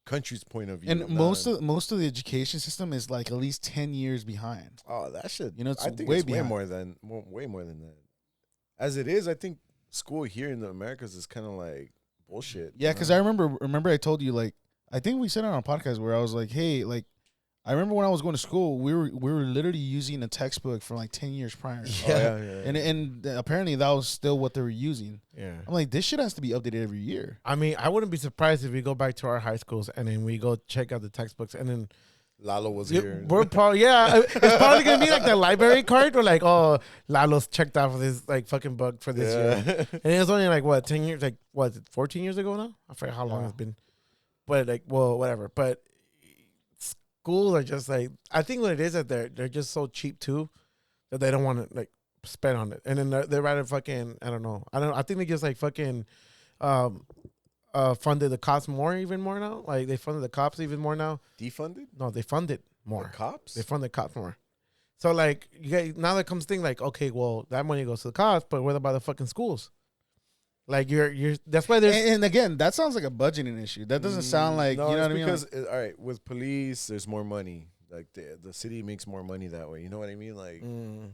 Speaker 1: country's point of view.
Speaker 3: And most of the education system is like at least 10 years behind.
Speaker 1: Oh, that shit.
Speaker 3: You know, it's
Speaker 1: I think
Speaker 3: way
Speaker 1: it's
Speaker 3: behind.
Speaker 1: way more than that. As it is, I think school here in the Americas is kind of like bullshit.
Speaker 3: Yeah, because I remember I told you, like, I think we said it on a podcast where I was like, hey, like, I remember when I was going to school, we were literally using a textbook from like 10 years prior.
Speaker 1: Yeah.
Speaker 3: And apparently that was still what they were using.
Speaker 2: Yeah.
Speaker 3: I'm like, this shit has to be updated every year.
Speaker 2: I mean, I wouldn't be surprised if we go back to our high schools and then we go check out the textbooks and then
Speaker 1: Lalo was here.
Speaker 2: We're probably it's probably gonna be like the library card where like, oh, Lalo's checked off of this like fucking book for this year, and it was only like what 10 years, like what 14 years ago now. I forget how long it's been, but like well whatever. But schools are just like, I think what it is that they're just so cheap too that they don't want to like spend on it, and then they're rather fucking I think they just like fucking funded the cops even more now. Like they funded the cops even more now.
Speaker 1: Defunded?
Speaker 2: No, they funded more.
Speaker 1: The cops?
Speaker 2: They funded cops more. So like now that comes thing like, okay, well that money goes to the cops, but what about the fucking schools? Like you're that's why there's
Speaker 3: and again, that sounds like a budgeting issue. That doesn't sound like,
Speaker 1: no,
Speaker 3: you know what I mean?
Speaker 1: Because all right, with police, there's more money. Like the city makes more money that way. You know what I mean? Like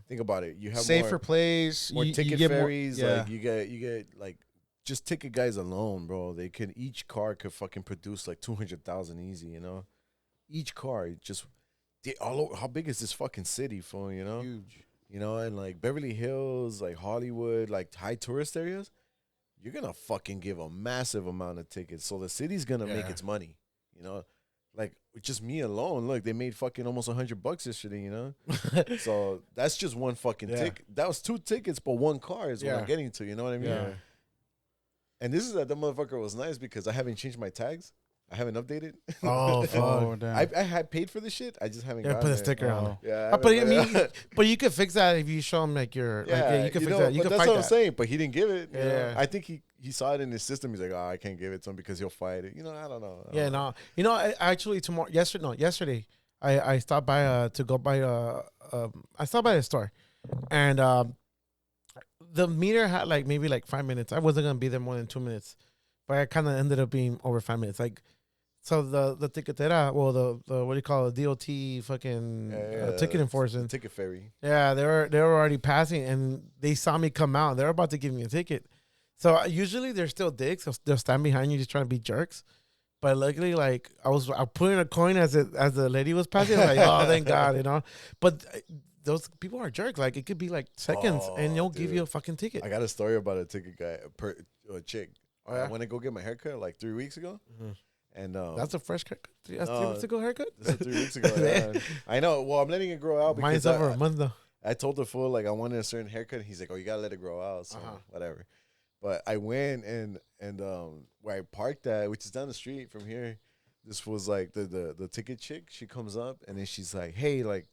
Speaker 1: think about it. You have
Speaker 3: safer place,
Speaker 1: more ticket ferries.
Speaker 3: More,
Speaker 1: like you get like just ticket guys alone, bro. They can each car could fucking produce like 200,000 easy. You know, each car just all over. How big is this fucking city, fool? You know,
Speaker 3: huge.
Speaker 1: You know, and like Beverly Hills, like Hollywood, like high tourist areas, you're gonna fucking give a massive amount of tickets. So the city's gonna make its money. You know, like just me alone. Look, they made fucking almost $100 yesterday. You know, so that's just one fucking ticket. That was 2 tickets, but 1 car is what I'm getting to. You know what I mean?
Speaker 2: Yeah.
Speaker 1: And this is that the motherfucker was nice because I haven't changed my tags. I haven't updated.
Speaker 2: Oh fuck!
Speaker 3: Damn.
Speaker 1: I had paid for the shit. I just haven't.
Speaker 2: Yeah, put a sticker on it.
Speaker 1: Yeah,
Speaker 2: but I mean, but you could fix that if you show him like your. Yeah, you could fix that. You could
Speaker 1: that's
Speaker 2: fight
Speaker 1: what I'm
Speaker 2: that.
Speaker 1: saying. But he didn't give it.
Speaker 2: Yeah,
Speaker 1: I think he saw it in his system. He's like, oh, I can't give it to him because he'll fight it. You know, I don't know.
Speaker 2: No. You know, actually yesterday, I stopped by to go by I stopped by the store, and the meter had like maybe like 5 minutes. I wasn't gonna be there more than 2 minutes, but I kind of ended up being over 5 minutes. Like. So the ticketera, well the what do you call it, DOT fucking ticket enforcement,
Speaker 1: ticket ferry.
Speaker 2: Yeah, they were already passing, and they saw me come out. They're about to give me a ticket. So usually they're still dicks. So they'll stand behind you just trying to be jerks. But luckily, like I putting a coin as the lady was passing. I'm like, oh, thank God, you know. But those people are jerks. Like it could be like seconds, and they'll give you a fucking ticket.
Speaker 1: I got a story about a ticket guy, a chick.
Speaker 2: Oh, yeah?
Speaker 1: I went to go get my haircut like 3 weeks ago. Mm-hmm. And
Speaker 2: that's a fresh haircut. That's 3 weeks ago haircut.
Speaker 1: That's 3 weeks ago. Yeah. I know. Well, I'm letting it grow out.
Speaker 2: Mine's over a month though.
Speaker 1: I told the fool like I wanted a certain haircut. He's like, "Oh, you gotta let it grow out." So whatever. But I went and where I parked at, which is down the street from here. This was like the ticket chick. She comes up and then she's like, "Hey, like,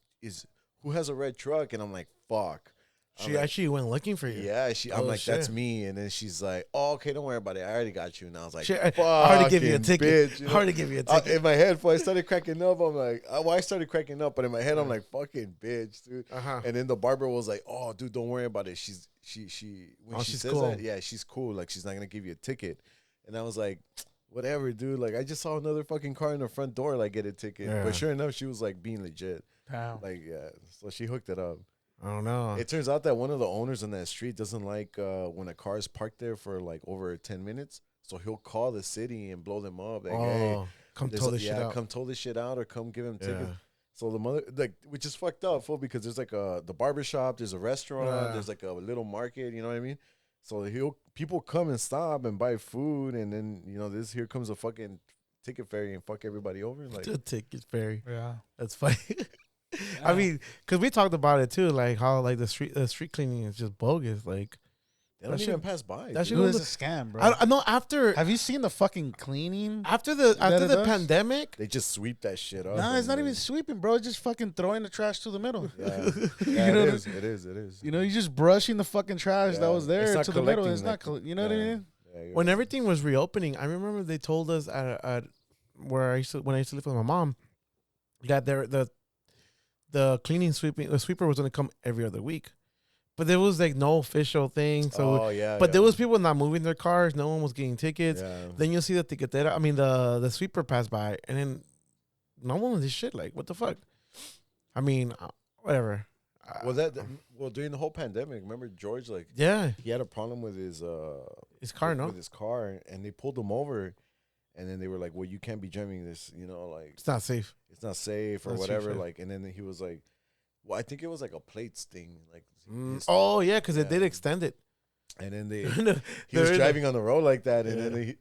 Speaker 1: who has a red truck?" And I'm like, "Fuck."
Speaker 2: She actually went looking for you.
Speaker 1: Yeah, I'm like, shit. That's me. And then she's like, "Oh, okay, don't worry about it. I already got you." And I was like,
Speaker 2: I already give you a ticket.
Speaker 1: Bitch, you know?
Speaker 2: I already give you a ticket.
Speaker 1: In my head, I started cracking up. I'm like, I started cracking up, but in my head, I'm like, fucking bitch, dude. And then the barber was like, "Oh, dude, don't worry about it. She when she says
Speaker 2: cool.
Speaker 1: that, yeah, she's cool. Like, she's not gonna give you a ticket." And I was like, whatever, dude. Like, I just saw another fucking car in the front door, like, get a ticket. Yeah. But sure enough, she was like being legit.
Speaker 2: Wow.
Speaker 1: Like, yeah. So she hooked it up.
Speaker 2: I don't know.
Speaker 1: It turns out that one of the owners on that street doesn't like when a car is parked there for like over 10 minutes. So he'll call the city and blow them up. Like, hey,
Speaker 2: come tow this shit out.
Speaker 1: Come tow this shit out or come give him tickets. So the mother, like, which is fucked up, fool, because there's like the barbershop, there's a restaurant, there's like a little market, you know what I mean? So people come and stop and buy food, and then, you know, here comes a fucking ticket ferry and fuck everybody over. Like,
Speaker 2: the ticket ferry.
Speaker 3: Yeah.
Speaker 2: That's funny. I mean, because we talked about it too, like how like the street cleaning is just bogus. Like
Speaker 1: they don't even pass by.
Speaker 3: That shit was a scam, bro.
Speaker 2: I know. Have
Speaker 3: you seen the fucking cleaning?
Speaker 2: After the pandemic,
Speaker 1: they just sweep that shit up.
Speaker 3: No, it's not even sweeping, bro. It's just fucking throwing the trash to the middle.
Speaker 1: Yeah, it is.
Speaker 3: You know, you're just brushing the fucking trash that was there to the middle. It's not, you know what I mean?
Speaker 1: Yeah,
Speaker 2: when everything was reopening, I remember they told us at where when I used to live with my mom that the sweeper was going to come every other week. But there was like no official thing. So, there was people not moving their cars. No one was getting tickets. Yeah. Then you'll see the tiquetera. I mean, the sweeper pass by, and then no one was this shit. Like, what the fuck? I mean, whatever.
Speaker 1: Well, during the whole pandemic, remember George? Like, he had a problem with his
Speaker 2: car,
Speaker 1: with his car, and they pulled him over. And then they were like, "Well, you can't be driving this, you know, like
Speaker 2: it's not safe.
Speaker 1: It's not safe or whatever." Like, and then he was like, "Well, I think it was like a plates thing, like."
Speaker 2: Because it did extend it.
Speaker 1: And then he was driving on the road like that, and then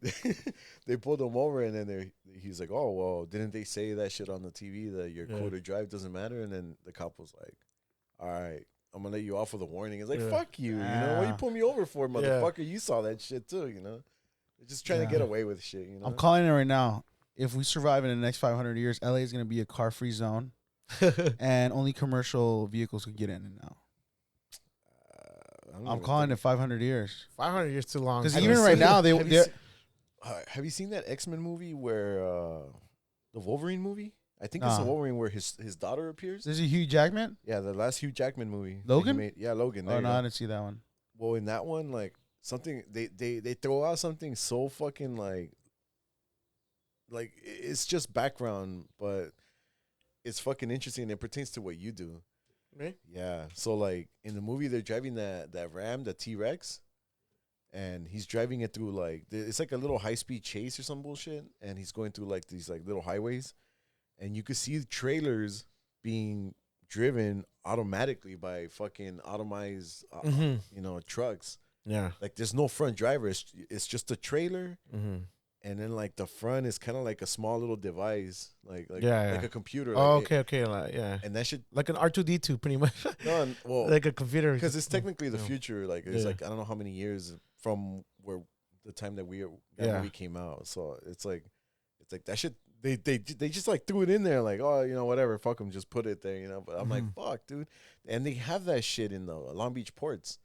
Speaker 1: they pulled him over, and then he's like, "Oh well, didn't they say that shit on the TV that your code of drive doesn't matter?" And then the cop was like, "All right, I'm gonna let you off with a warning." It's like, "Fuck you, you know what you pull me over for, motherfucker? You saw that shit too, you know? They're just trying to get away with shit, you know."
Speaker 3: I'm calling it right now. If we survive in the next 500 years, LA is gonna be a car-free zone, and only commercial vehicles can get in and out. I'm calling it 500 years.
Speaker 2: 500 years too long.
Speaker 3: Because even right now,
Speaker 1: have you seen that X-Men movie where the Wolverine movie? I think it's the Wolverine where his daughter appears.
Speaker 3: Is it Hugh Jackman?
Speaker 1: Yeah, the last Hugh Jackman movie.
Speaker 3: Logan?
Speaker 1: Yeah, Logan.
Speaker 3: Oh, no, I didn't see that one.
Speaker 1: Well, in that one, like, something, they throw out something so fucking, like, it's just background, but it's fucking interesting. It pertains to what you do.
Speaker 2: Right?
Speaker 1: Yeah. So, like, in the movie, they're driving that Ram, the T-Rex, and he's driving it through, like, it's like a little high-speed chase or some bullshit, and he's going through, like, these, like, little highways, and you could see the trailers being driven automatically by fucking automized, you know, trucks.
Speaker 2: Yeah.
Speaker 1: Like, there's no front driver. It's just a trailer, and then, like, the front is kind of like a small little device, like a computer.
Speaker 2: Oh,
Speaker 1: like
Speaker 2: okay, like, yeah.
Speaker 1: And that should
Speaker 2: like an R2D2, pretty much.
Speaker 1: No, well,
Speaker 2: like a computer,
Speaker 1: because it's technically the future. Like, it's like I don't know how many years from where the time that movie came out. So it's like that shit. They just like threw it in there, like, oh, you know, whatever, fuck them, just put it there, you know. But I'm like, fuck, dude. And they have that shit in the Long Beach ports.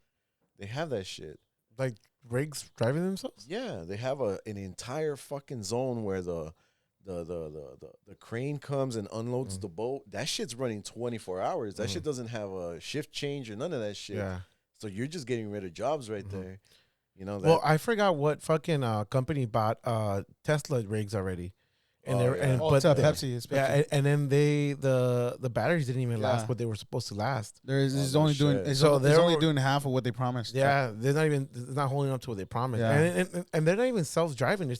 Speaker 1: They have that shit.
Speaker 2: Like rigs driving themselves?
Speaker 1: Yeah, they have an entire fucking zone where the crane comes and unloads the boat. That shit's running 24 hours. That shit doesn't have a shift change or none of that shit. Yeah. So you're just getting rid of jobs right there. You know.
Speaker 2: Well, I forgot what fucking company bought Tesla rigs already. And
Speaker 3: Pepsi.
Speaker 2: Yeah, and then the batteries didn't even last what they were supposed to last.
Speaker 3: It's only doing half of what they promised.
Speaker 2: Yeah, they're not holding up to what they promised. Yeah. And they're not even self-driving. They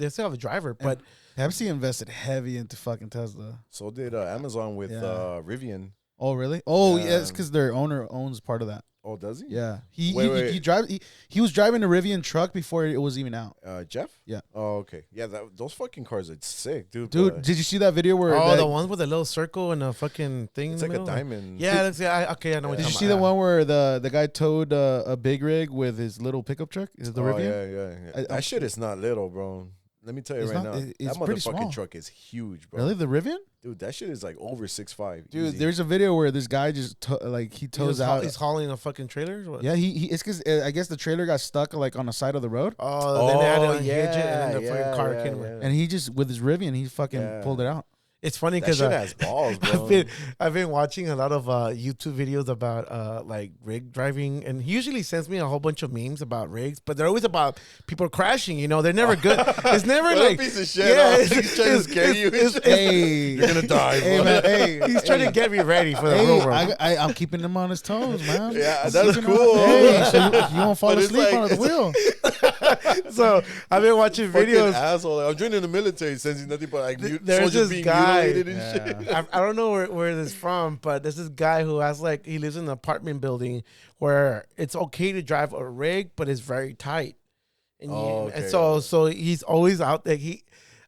Speaker 2: still have a driver. But
Speaker 3: Pepsi invested heavy into fucking Tesla.
Speaker 1: So did Amazon with Rivian.
Speaker 3: Oh really? Oh yeah, it's because their owner owns part of that.
Speaker 1: Oh, does he?
Speaker 3: Yeah. He was driving a Rivian truck before it was even out.
Speaker 1: Jeff?
Speaker 3: Yeah.
Speaker 1: Oh, okay. Yeah, those fucking cars are sick, dude.
Speaker 3: Dude, did you see that video where?
Speaker 2: Oh, the ones with a little circle and a fucking thing.
Speaker 1: It's like a diamond.
Speaker 2: Yeah. Okay, I know.
Speaker 3: Did you see the one where the guy towed a big rig with his little pickup truck? Is it the Rivian?
Speaker 1: Yeah. That shit is not little, bro. Let me tell you right now, that motherfucking truck is huge, bro.
Speaker 3: Really, the Rivian?
Speaker 1: Dude, that shit is like over 6'5".
Speaker 3: Dude,
Speaker 1: easy.
Speaker 3: There's a video where this guy just he tows out.
Speaker 2: He's hauling a fucking trailer. What?
Speaker 3: Yeah, it's because I guess the trailer got stuck like on the side of the road.
Speaker 2: Oh, then they had to unhitch it, and then the fucking car came.
Speaker 3: And he just with his Rivian, he fucking pulled it out.
Speaker 2: It's funny because
Speaker 1: has balls, bro.
Speaker 2: I've been watching a lot of YouTube videos about like rig driving, and he usually sends me a whole bunch of memes about rigs, but they're always about people crashing. You know, they're never good. It's never like
Speaker 1: a piece of shit. Yeah, he's trying to scare you.
Speaker 3: Hey,
Speaker 1: you're gonna die, bro.
Speaker 2: Hey, man, hey, he's trying to get me ready for the road, bro.
Speaker 3: I'm keeping him on his toes, man.
Speaker 1: Yeah, that's cool.
Speaker 3: Hey, so you won't fall asleep on the wheel.
Speaker 2: So I've been watching videos.
Speaker 1: Asshole. I'm joining the military. Sends nothing but like
Speaker 2: there's
Speaker 1: soldiers
Speaker 2: this
Speaker 1: being
Speaker 2: guy.
Speaker 1: mutilated and shit.
Speaker 2: I don't know where this is from, but there's this guy who has he lives in an apartment building where it's okay to drive a rig, but it's very tight. And, and so he's always out there.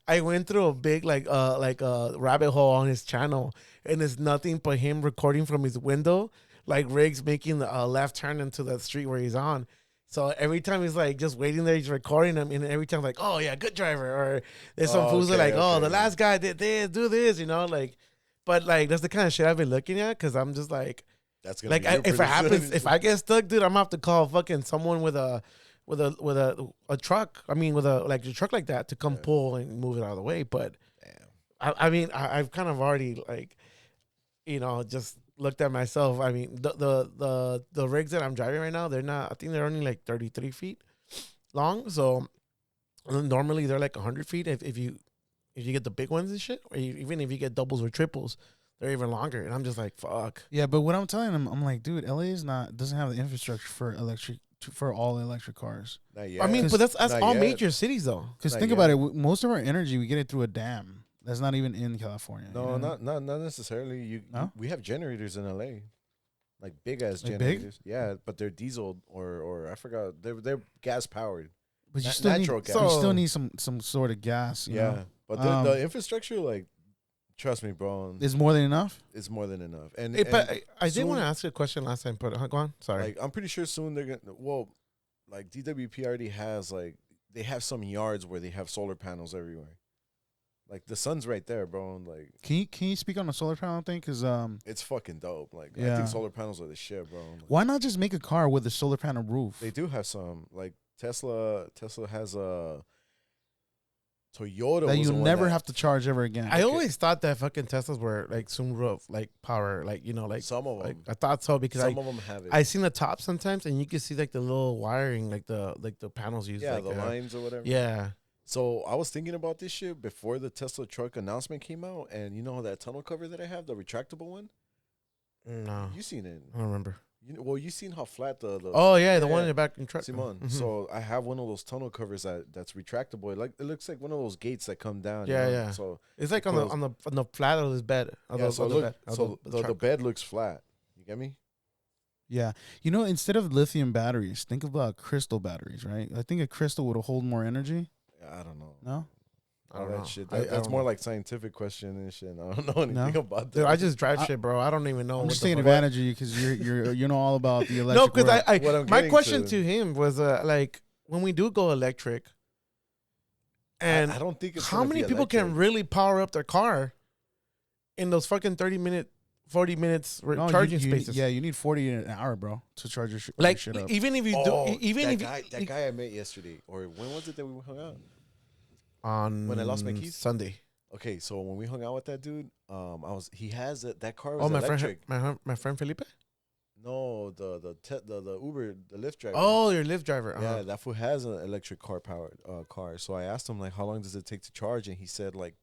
Speaker 2: I went through a big a rabbit hole on his channel, and it's nothing but him recording from his window, like rigs making the left turn into the street where he's on. So every time he's like just waiting there, he's recording them, and every time like, oh yeah, good driver. Or there's some fools that are like, oh, the last guy did this, do this, you know, like. But like that's the kind of shit I've been looking at, because I'm just like,
Speaker 1: that's gonna be
Speaker 2: if it happens, if I get stuck, dude, I'm gonna have to call fucking someone with a truck. I mean, with a truck like that to come pull and move it out of the way. But I mean, I've kind of already like, you know, just looked at myself. I mean, the rigs that I'm driving right now, they're not. I think they're only like 33 feet long. So normally they're like 100 feet. If you get the big ones and shit, or even if you get doubles or triples, they're even longer. And I'm just like, fuck.
Speaker 3: Yeah, but what I'm telling him, I'm like, dude, LA doesn't have the infrastructure for all electric cars.
Speaker 1: Not yet.
Speaker 2: I mean, but that's all major cities though.
Speaker 3: Because think about it, most of our energy we get it through a dam. That's not even in California.
Speaker 1: No, not necessarily. We have generators in LA. like big ass generators. Yeah, but they're diesel or I forgot. They're gas powered.
Speaker 3: But you still need some sort of gas. You know?
Speaker 1: But the infrastructure, like, trust me, bro,
Speaker 3: is more than enough.
Speaker 1: It's more than enough. And
Speaker 2: but I did want to ask you a question last time. But go on. Sorry.
Speaker 1: Like, I'm pretty sure soon they're gonna. Well, like DWP already has like they have some yards where they have solar panels everywhere. Like the sun's right there, bro. Like,
Speaker 3: can you speak on the solar panel thing? Because
Speaker 1: it's fucking dope. Like, I think solar panels are the shit, bro. Like,
Speaker 3: why not just make a car with a solar panel roof?
Speaker 1: They do have some. Like Tesla has a Toyota
Speaker 3: that you never have to charge ever again.
Speaker 2: I always thought that fucking Teslas were like sunroof, like power, like like
Speaker 1: some of them.
Speaker 2: Like, I thought so because
Speaker 1: some of them have it.
Speaker 2: I seen the top sometimes, and you can see like the little wiring, like the panels used.
Speaker 1: Yeah,
Speaker 2: like,
Speaker 1: the lines or whatever.
Speaker 2: Yeah.
Speaker 1: So I was thinking about this shit before the Tesla truck announcement came out, and you know that tunnel cover that I have, the retractable one.
Speaker 2: No,
Speaker 1: you seen it?
Speaker 2: I don't remember.
Speaker 1: You seen how flat the
Speaker 2: the one in the back in truck.
Speaker 1: Simon.
Speaker 2: Mm-hmm.
Speaker 1: So I have one of those tunnel covers that's retractable. It looks like one of those gates that come down.
Speaker 2: Yeah,
Speaker 1: you know? So
Speaker 2: it's like on the flat of this bed.
Speaker 1: The bed looks flat. You get me?
Speaker 3: Yeah. Instead of lithium batteries, think about crystal batteries, right? I think a crystal would hold more energy.
Speaker 1: I don't know.
Speaker 3: No?
Speaker 1: I don't know. Shit. That's more like scientific question and shit. I don't know anything about that.
Speaker 2: Dude, I just drive shit, bro. I don't even know.
Speaker 3: I'm just taking advantage of you because you know all about the electric.
Speaker 2: No, because my question to him was like when we do go electric, and
Speaker 1: I don't think it's
Speaker 2: how many people can really power up their car in those fucking 40 minutes charging spaces.
Speaker 3: Yeah, you need 40 an hour, bro, to charge your shit up.
Speaker 2: Even if you
Speaker 1: that guy I met yesterday, or when was it that we hung out?
Speaker 2: When
Speaker 1: I lost my keys
Speaker 2: Sunday.
Speaker 1: Okay, so when we hung out with that dude, he has that car
Speaker 2: was
Speaker 1: electric.
Speaker 2: My friend Felipe.
Speaker 1: No, the Uber, the Lyft driver.
Speaker 2: Oh, your Lyft driver.
Speaker 1: Yeah, that fool has an electric car-powered car. So I asked him, like, how long does it take to charge? And he said, like,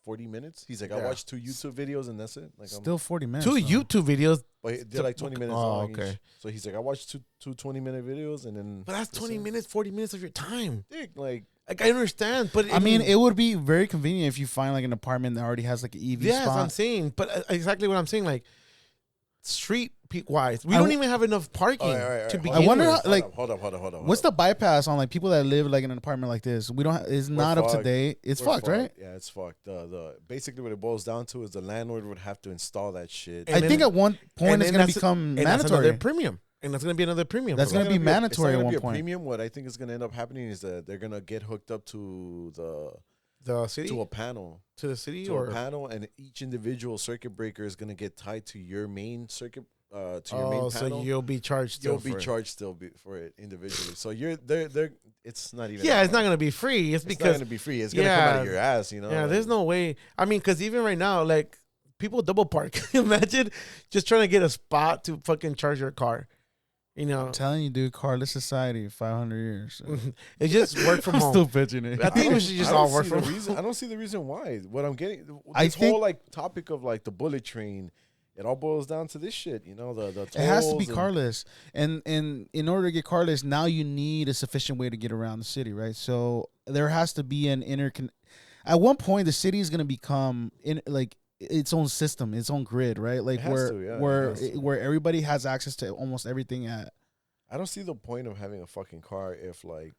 Speaker 1: 40 minutes. He's like, I watched 2 YouTube videos and that's it. Like,
Speaker 3: still 40 minutes.
Speaker 2: 2 YouTube videos.
Speaker 1: But they're like 20 minutes long.
Speaker 2: Okay.
Speaker 1: Each. So he's like, I watched two 20-minute videos and then.
Speaker 2: But that's 20 minutes, 40 minutes of your time.
Speaker 1: Dick, like
Speaker 2: I understand, but
Speaker 3: I mean, it would be very convenient if you find like an apartment that already has like an EV spot.
Speaker 2: Yeah, I'm saying, but exactly what I'm saying, like street wise, we don't even have enough parking to begin.
Speaker 3: I wonder,
Speaker 2: with.
Speaker 1: Hold up.
Speaker 3: What's the bypass on like people that live like in an apartment like this? It's not up to date. We're fucked, right?
Speaker 1: Yeah, it's fucked. Basically what it boils down to is the landlord would have to install that shit.
Speaker 3: I think at one point it's going to become mandatory.
Speaker 2: That's another premium. And that's going to be another premium.
Speaker 3: That's going to be mandatory at one point.
Speaker 1: Premium. What I think is going to end up happening is that they're going to get hooked up to
Speaker 2: the city,
Speaker 1: to a panel,
Speaker 2: to the city,
Speaker 1: or a panel, and each individual circuit breaker is going to get tied to your main circuit. To your main panel.
Speaker 2: So you'll be charged.
Speaker 1: You'll be charged still for it individually. So they're. It's not even.
Speaker 2: Yeah, it's not going to be free. It's because
Speaker 1: not going to be free. It's going to come out of your ass. You know.
Speaker 2: Yeah, there's no way. I mean, because even right now, like people double park. Imagine just trying to get a spot to fucking charge your car. You know,
Speaker 3: I'm telling you, dude, carless society, 500 years.
Speaker 2: It just work from home.
Speaker 3: Still pitching it.
Speaker 2: I think we should just all work from home.
Speaker 1: I don't see the reason why. What I'm getting, this whole like topic of like the bullet train, it all boils down to this shit. You know, the it
Speaker 3: has to be carless, and in order to get carless, now you need a sufficient way to get around the city, right? So there has to be an At one point, the city is going to become its own system, its own grid, right? Like where everybody has access to almost everything at.
Speaker 1: I don't see the point of having a fucking car if like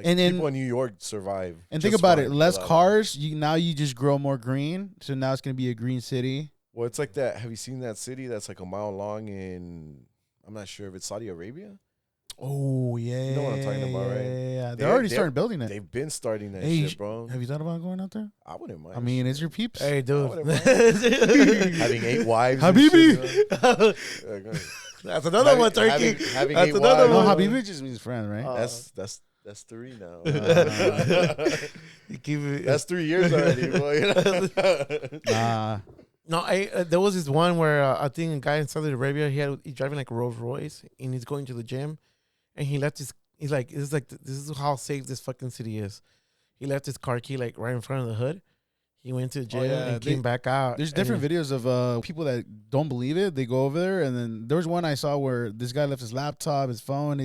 Speaker 3: and
Speaker 1: people in New York survive.
Speaker 3: And think about it, less cars, you just grow more green. So now it's going to be a green city.
Speaker 1: Well, it's like that. Have you seen that city that's like a mile long in, I'm not sure if it's Saudi Arabia?
Speaker 3: Oh, yeah.
Speaker 1: You know what I'm talking about, right?
Speaker 3: Yeah, they already started building it.
Speaker 1: They've been starting that shit, bro.
Speaker 3: Have you thought about going out there?
Speaker 1: I wouldn't mind.
Speaker 3: I mean, it's your peeps.
Speaker 2: Hey, dude.
Speaker 1: Having 8 wives.
Speaker 3: Habibi.
Speaker 2: That's another one, Turkey.
Speaker 1: Having
Speaker 2: that's
Speaker 1: 8
Speaker 2: another
Speaker 1: wives.
Speaker 2: one.
Speaker 3: No, Habibi just means friend, right?
Speaker 1: That's 3 now.
Speaker 2: That's
Speaker 1: 3 years already, boy.
Speaker 2: No, there was this one where I think a guy in Saudi Arabia, he's driving like a Rolls Royce and he's going to the gym, and he's like, this is how safe this fucking city is. He left his car key like right in front of the hood. He went to the gym and came back out.
Speaker 3: There's different videos of people that don't believe it. They go over there, and then there was one I saw where this guy left his laptop, his phone,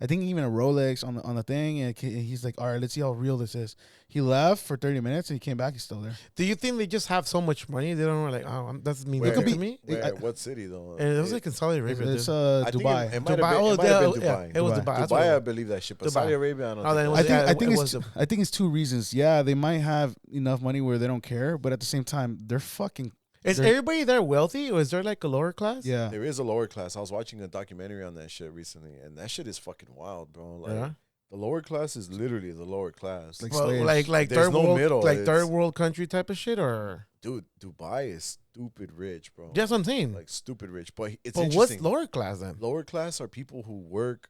Speaker 3: I think even a Rolex on the thing, and he's like, all right, let's see how real this is. He left for 30 minutes and he came back. He's still there.
Speaker 2: Do you think they just have so much money they don't know, like, oh, that's mean
Speaker 1: Where,
Speaker 2: it could be me?
Speaker 1: What city though?
Speaker 2: And it was like in Saudi Arabia.
Speaker 3: It's
Speaker 1: I think
Speaker 3: Dubai.
Speaker 1: It might
Speaker 2: Dubai.
Speaker 1: have been Dubai.
Speaker 2: It was Dubai. That's what
Speaker 1: Dubai,
Speaker 2: it
Speaker 1: I
Speaker 2: was.
Speaker 1: believe that shit. But
Speaker 2: Dubai.
Speaker 1: Saudi Arabia, I don't
Speaker 2: Oh, then
Speaker 1: think.
Speaker 2: it was-
Speaker 3: I think it's two reasons. Yeah, they might have enough money where they don't care, but at the same time, they're fucking.
Speaker 2: Is everybody there wealthy, or is there like a lower class?
Speaker 3: Yeah,
Speaker 1: There is a lower class. I was watching a documentary on that shit recently, and that shit is fucking wild, bro. Like,
Speaker 2: Yeah.
Speaker 1: the lower class is literally the lower class.
Speaker 3: Like
Speaker 2: Well,
Speaker 3: slaves.
Speaker 2: like
Speaker 1: There's
Speaker 2: third
Speaker 1: no
Speaker 2: world,
Speaker 1: middle.
Speaker 2: like
Speaker 1: It's-
Speaker 2: third world country type of shit, or
Speaker 1: Dude, Dubai is stupid rich, bro.
Speaker 2: that's what I'm saying.
Speaker 1: Like stupid rich. But it's
Speaker 2: But
Speaker 1: interesting.
Speaker 2: what's lower class then?
Speaker 1: Lower class are people who work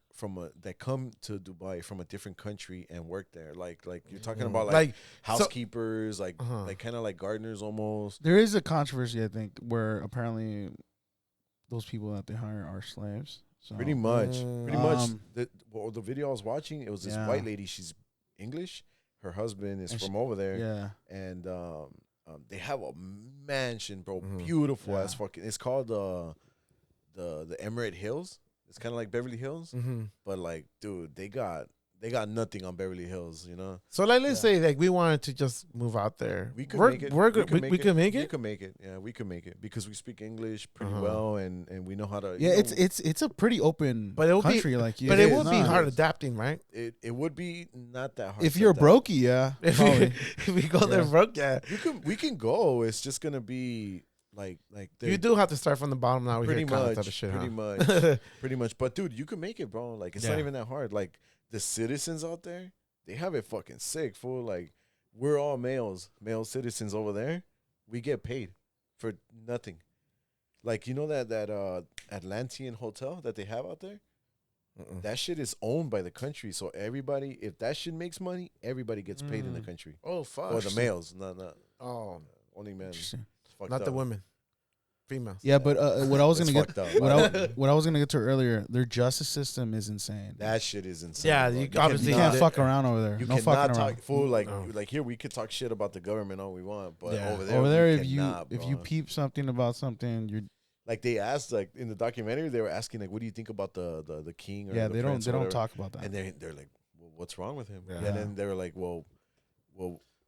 Speaker 1: that come to Dubai from a different country and work there. Like you're talking about like housekeepers, like kind of like gardeners almost.
Speaker 3: There is a controversy, I think, where apparently those people that they hire are slaves. So.
Speaker 1: Pretty much.
Speaker 2: Mm.
Speaker 1: The video I was watching, it was this white lady. She's English. Her husband is from over there.
Speaker 3: Yeah.
Speaker 1: And they have a mansion, bro. Beautiful as fucking. It's called the Emirate Hills. It's kind of like Beverly Hills, but like, dude, they got nothing on Beverly Hills, you know.
Speaker 2: So like, let's say like we wanted to just move out there.
Speaker 1: We could make it.
Speaker 2: We could make
Speaker 1: We
Speaker 2: it.
Speaker 1: could make it. Yeah, we could make it because we speak English pretty well, and we know how to.
Speaker 3: Yeah, it's a pretty open country.
Speaker 2: But it would be hard adapting, right?
Speaker 1: It would be not that hard.
Speaker 3: If you're brokey, yeah.
Speaker 2: If we go there broke, yeah.
Speaker 1: We can go. It's just gonna be like
Speaker 2: you do have to start from the bottom now.
Speaker 1: Pretty much,
Speaker 2: type of shit,
Speaker 1: pretty much. But dude, you can make it, bro. Like it's not even that hard. Like the citizens out there, they have it fucking sick, fool. Like we're all male citizens over there. We get paid for nothing. Like you know that Atlantean hotel that they have out there. That shit is owned by the country, so everybody, if that shit makes money, everybody gets paid in the country.
Speaker 2: Oh fuck!
Speaker 1: Or the males, not only men.
Speaker 2: Not the women, females.
Speaker 3: Yeah, but what I was gonna get,
Speaker 1: up.
Speaker 3: what I was gonna get to earlier, their justice system is insane.
Speaker 1: That shit is insane.
Speaker 2: Yeah,
Speaker 1: bro.
Speaker 2: you obviously
Speaker 3: You can't fuck around over there.
Speaker 1: You
Speaker 3: No
Speaker 1: cannot
Speaker 3: fucking
Speaker 1: talk
Speaker 3: around.
Speaker 1: fool like here we could talk shit about the government all we want, but over there,
Speaker 3: Over there,
Speaker 1: cannot,
Speaker 3: if you peep something about something, you're
Speaker 1: like they asked like in the documentary they were asking like what do you think about the king or
Speaker 3: yeah.
Speaker 1: the
Speaker 3: They don't
Speaker 1: prince or whatever.
Speaker 3: talk about that.
Speaker 1: And they're like, well, what's wrong with him?
Speaker 2: Yeah.
Speaker 1: And then they were like, well,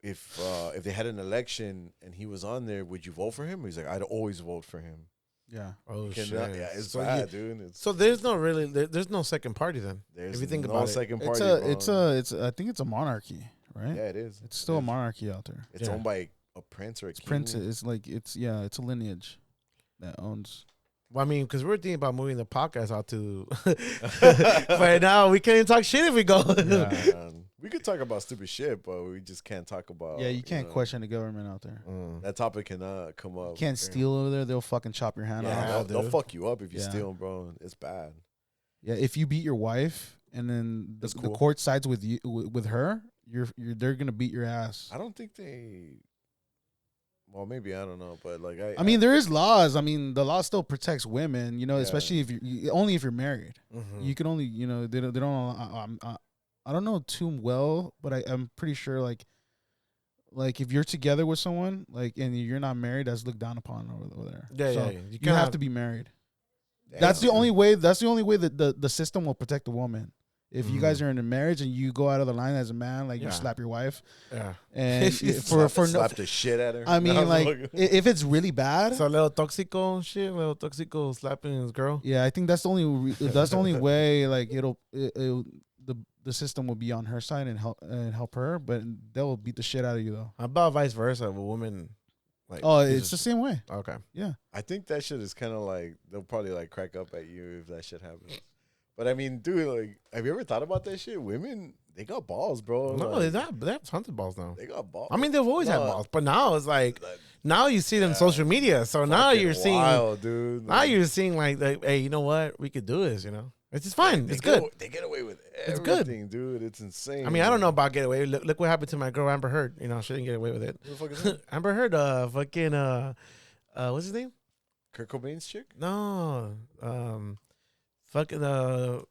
Speaker 1: if they had an election and he was on there, would you vote for him? He's like, I'd always vote for him.
Speaker 3: Yeah.
Speaker 2: Oh shit!
Speaker 1: Yeah, it's bad, dude.
Speaker 2: So there's no really there's no second party then.
Speaker 1: There's
Speaker 2: if you think
Speaker 1: no
Speaker 2: about
Speaker 1: second
Speaker 2: it,
Speaker 1: party.
Speaker 3: It's I think it's a monarchy, right?
Speaker 1: Yeah, it is.
Speaker 3: It's still a monarchy out there.
Speaker 1: It's owned by a prince or a king.
Speaker 3: Prince. It's like it's a lineage that owns.
Speaker 2: Well, I mean, because we're thinking about moving the podcast out to, but now we can't even talk shit if we go.
Speaker 1: We could talk about stupid shit, but we just can't talk about.
Speaker 3: Yeah, you can't question the government out there.
Speaker 1: That topic cannot come up.
Speaker 3: You can't steal over there; they'll fucking chop your hand off.
Speaker 1: Yeah, they'll fuck you up if you steal, bro. It's bad.
Speaker 3: Yeah, if you beat your wife and then the court sides with you with her, they're gonna beat your ass.
Speaker 1: I don't think they. Well, maybe I don't know, but like
Speaker 3: I mean, there is laws. I mean, the law still protects women, you know, especially if only if you're married. You can only, you know, they don't. I don't know too well, but I'm pretty sure like if you're together with someone like and you're not married, that's looked down upon over there.
Speaker 2: Yeah,
Speaker 3: so
Speaker 2: yeah.
Speaker 3: You have to be married. That's the only way. That's the only way that the system will protect a woman. If you guys are in a marriage and you go out of the line as a man, like you slap your wife, and
Speaker 1: slap the shit at her.
Speaker 3: I mean, like if it's really bad,
Speaker 2: so little toxico shit, little toxico slapping his girl.
Speaker 3: Yeah, I think that's the only way. Like the system will be on her side and help her, but they'll beat the shit out of you though.
Speaker 2: How about vice versa? If a woman, like,
Speaker 3: it's the same way.
Speaker 2: Okay,
Speaker 3: yeah.
Speaker 1: I think that shit is kind of like they'll probably like crack up at you if that shit happens. But I mean, dude, like, have you ever thought about that shit? Women, they got balls, bro.
Speaker 2: No,
Speaker 1: like,
Speaker 2: they have tons of balls now.
Speaker 1: They got balls.
Speaker 2: I mean, they've always had balls, but now it's like now you see them on social media. So now you're seeing,
Speaker 1: wild, dude.
Speaker 2: Now you're seeing like, hey, you know what? We could do this. You know, it's just fine. It's good.
Speaker 1: They get away with everything,
Speaker 2: it's good,
Speaker 1: dude. It's insane.
Speaker 2: I mean, I don't know about get away. Look what happened to my girl Amber Heard. You know, she didn't get away with it.
Speaker 1: Who the fuck is that?
Speaker 2: Amber Heard, fucking, what's his name?
Speaker 1: Kurt Cobain's chick?
Speaker 2: No, fucking the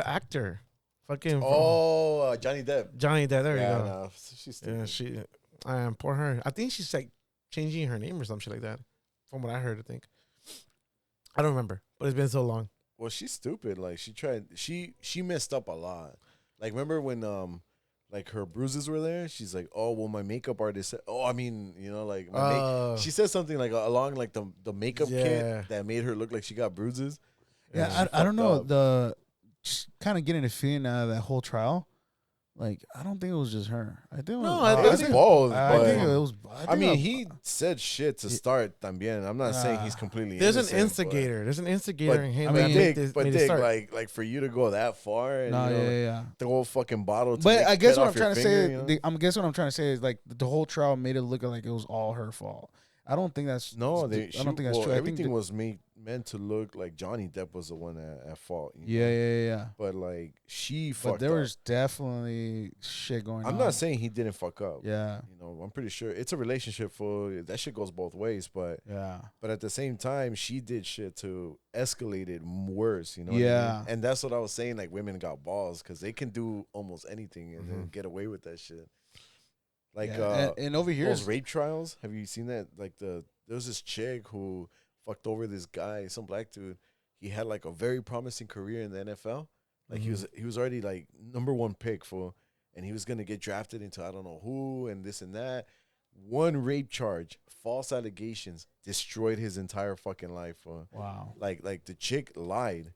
Speaker 2: actor, fucking.
Speaker 1: Johnny Depp.
Speaker 2: Johnny Depp. There you go.
Speaker 1: No, she's stupid.
Speaker 2: Yeah, poor her. I think she's like changing her name or some shit like that. From what I heard, I think. I don't remember, but it's been so long.
Speaker 1: Well, she's stupid. Like she messed up a lot. Like remember when like her bruises were there? She's like, oh well, my makeup artist said, oh I mean like she said something like along like the makeup kit that made her look like she got bruises.
Speaker 3: Yeah, I don't know kind of getting a feeling out of that whole trial. Like, I don't think it was just her. I think it was
Speaker 1: both.
Speaker 3: I think it was.
Speaker 1: I mean, he said shit to start también. I'm not saying he's completely.
Speaker 2: There's
Speaker 1: innocent,
Speaker 2: an instigator. There's an instigator in him.
Speaker 1: I mean, Dick, like for you to go that far and the whole fucking bottle.
Speaker 3: But I guess what I'm trying to say. I guess what I'm trying to say is like the whole trial made it look like it was all her fault. I don't think that's
Speaker 1: I don't think that's true. Everything was meant to look like Johnny Depp was the one at fault.
Speaker 3: Yeah.
Speaker 1: But like she fucked up.
Speaker 3: But there was definitely shit going on.
Speaker 1: I'm not saying he didn't fuck up.
Speaker 3: Yeah.
Speaker 1: I'm pretty sure it's a relationship for that shit goes both ways. But But at the same time, she did shit to escalate it worse. You know. What I mean? And that's what I was saying. Like women got balls because they can do almost anything and then get away with that shit. Like
Speaker 3: and over here,
Speaker 1: those rape trials. Have you seen that? Like there was this chick who fucked over this guy, some black dude. He had like a very promising career in the NFL. Like he was already like #1 pick and he was gonna get drafted into I don't know who and this and that. One rape charge, false allegations, destroyed his entire fucking life.
Speaker 3: Wow.
Speaker 1: Like the chick lied.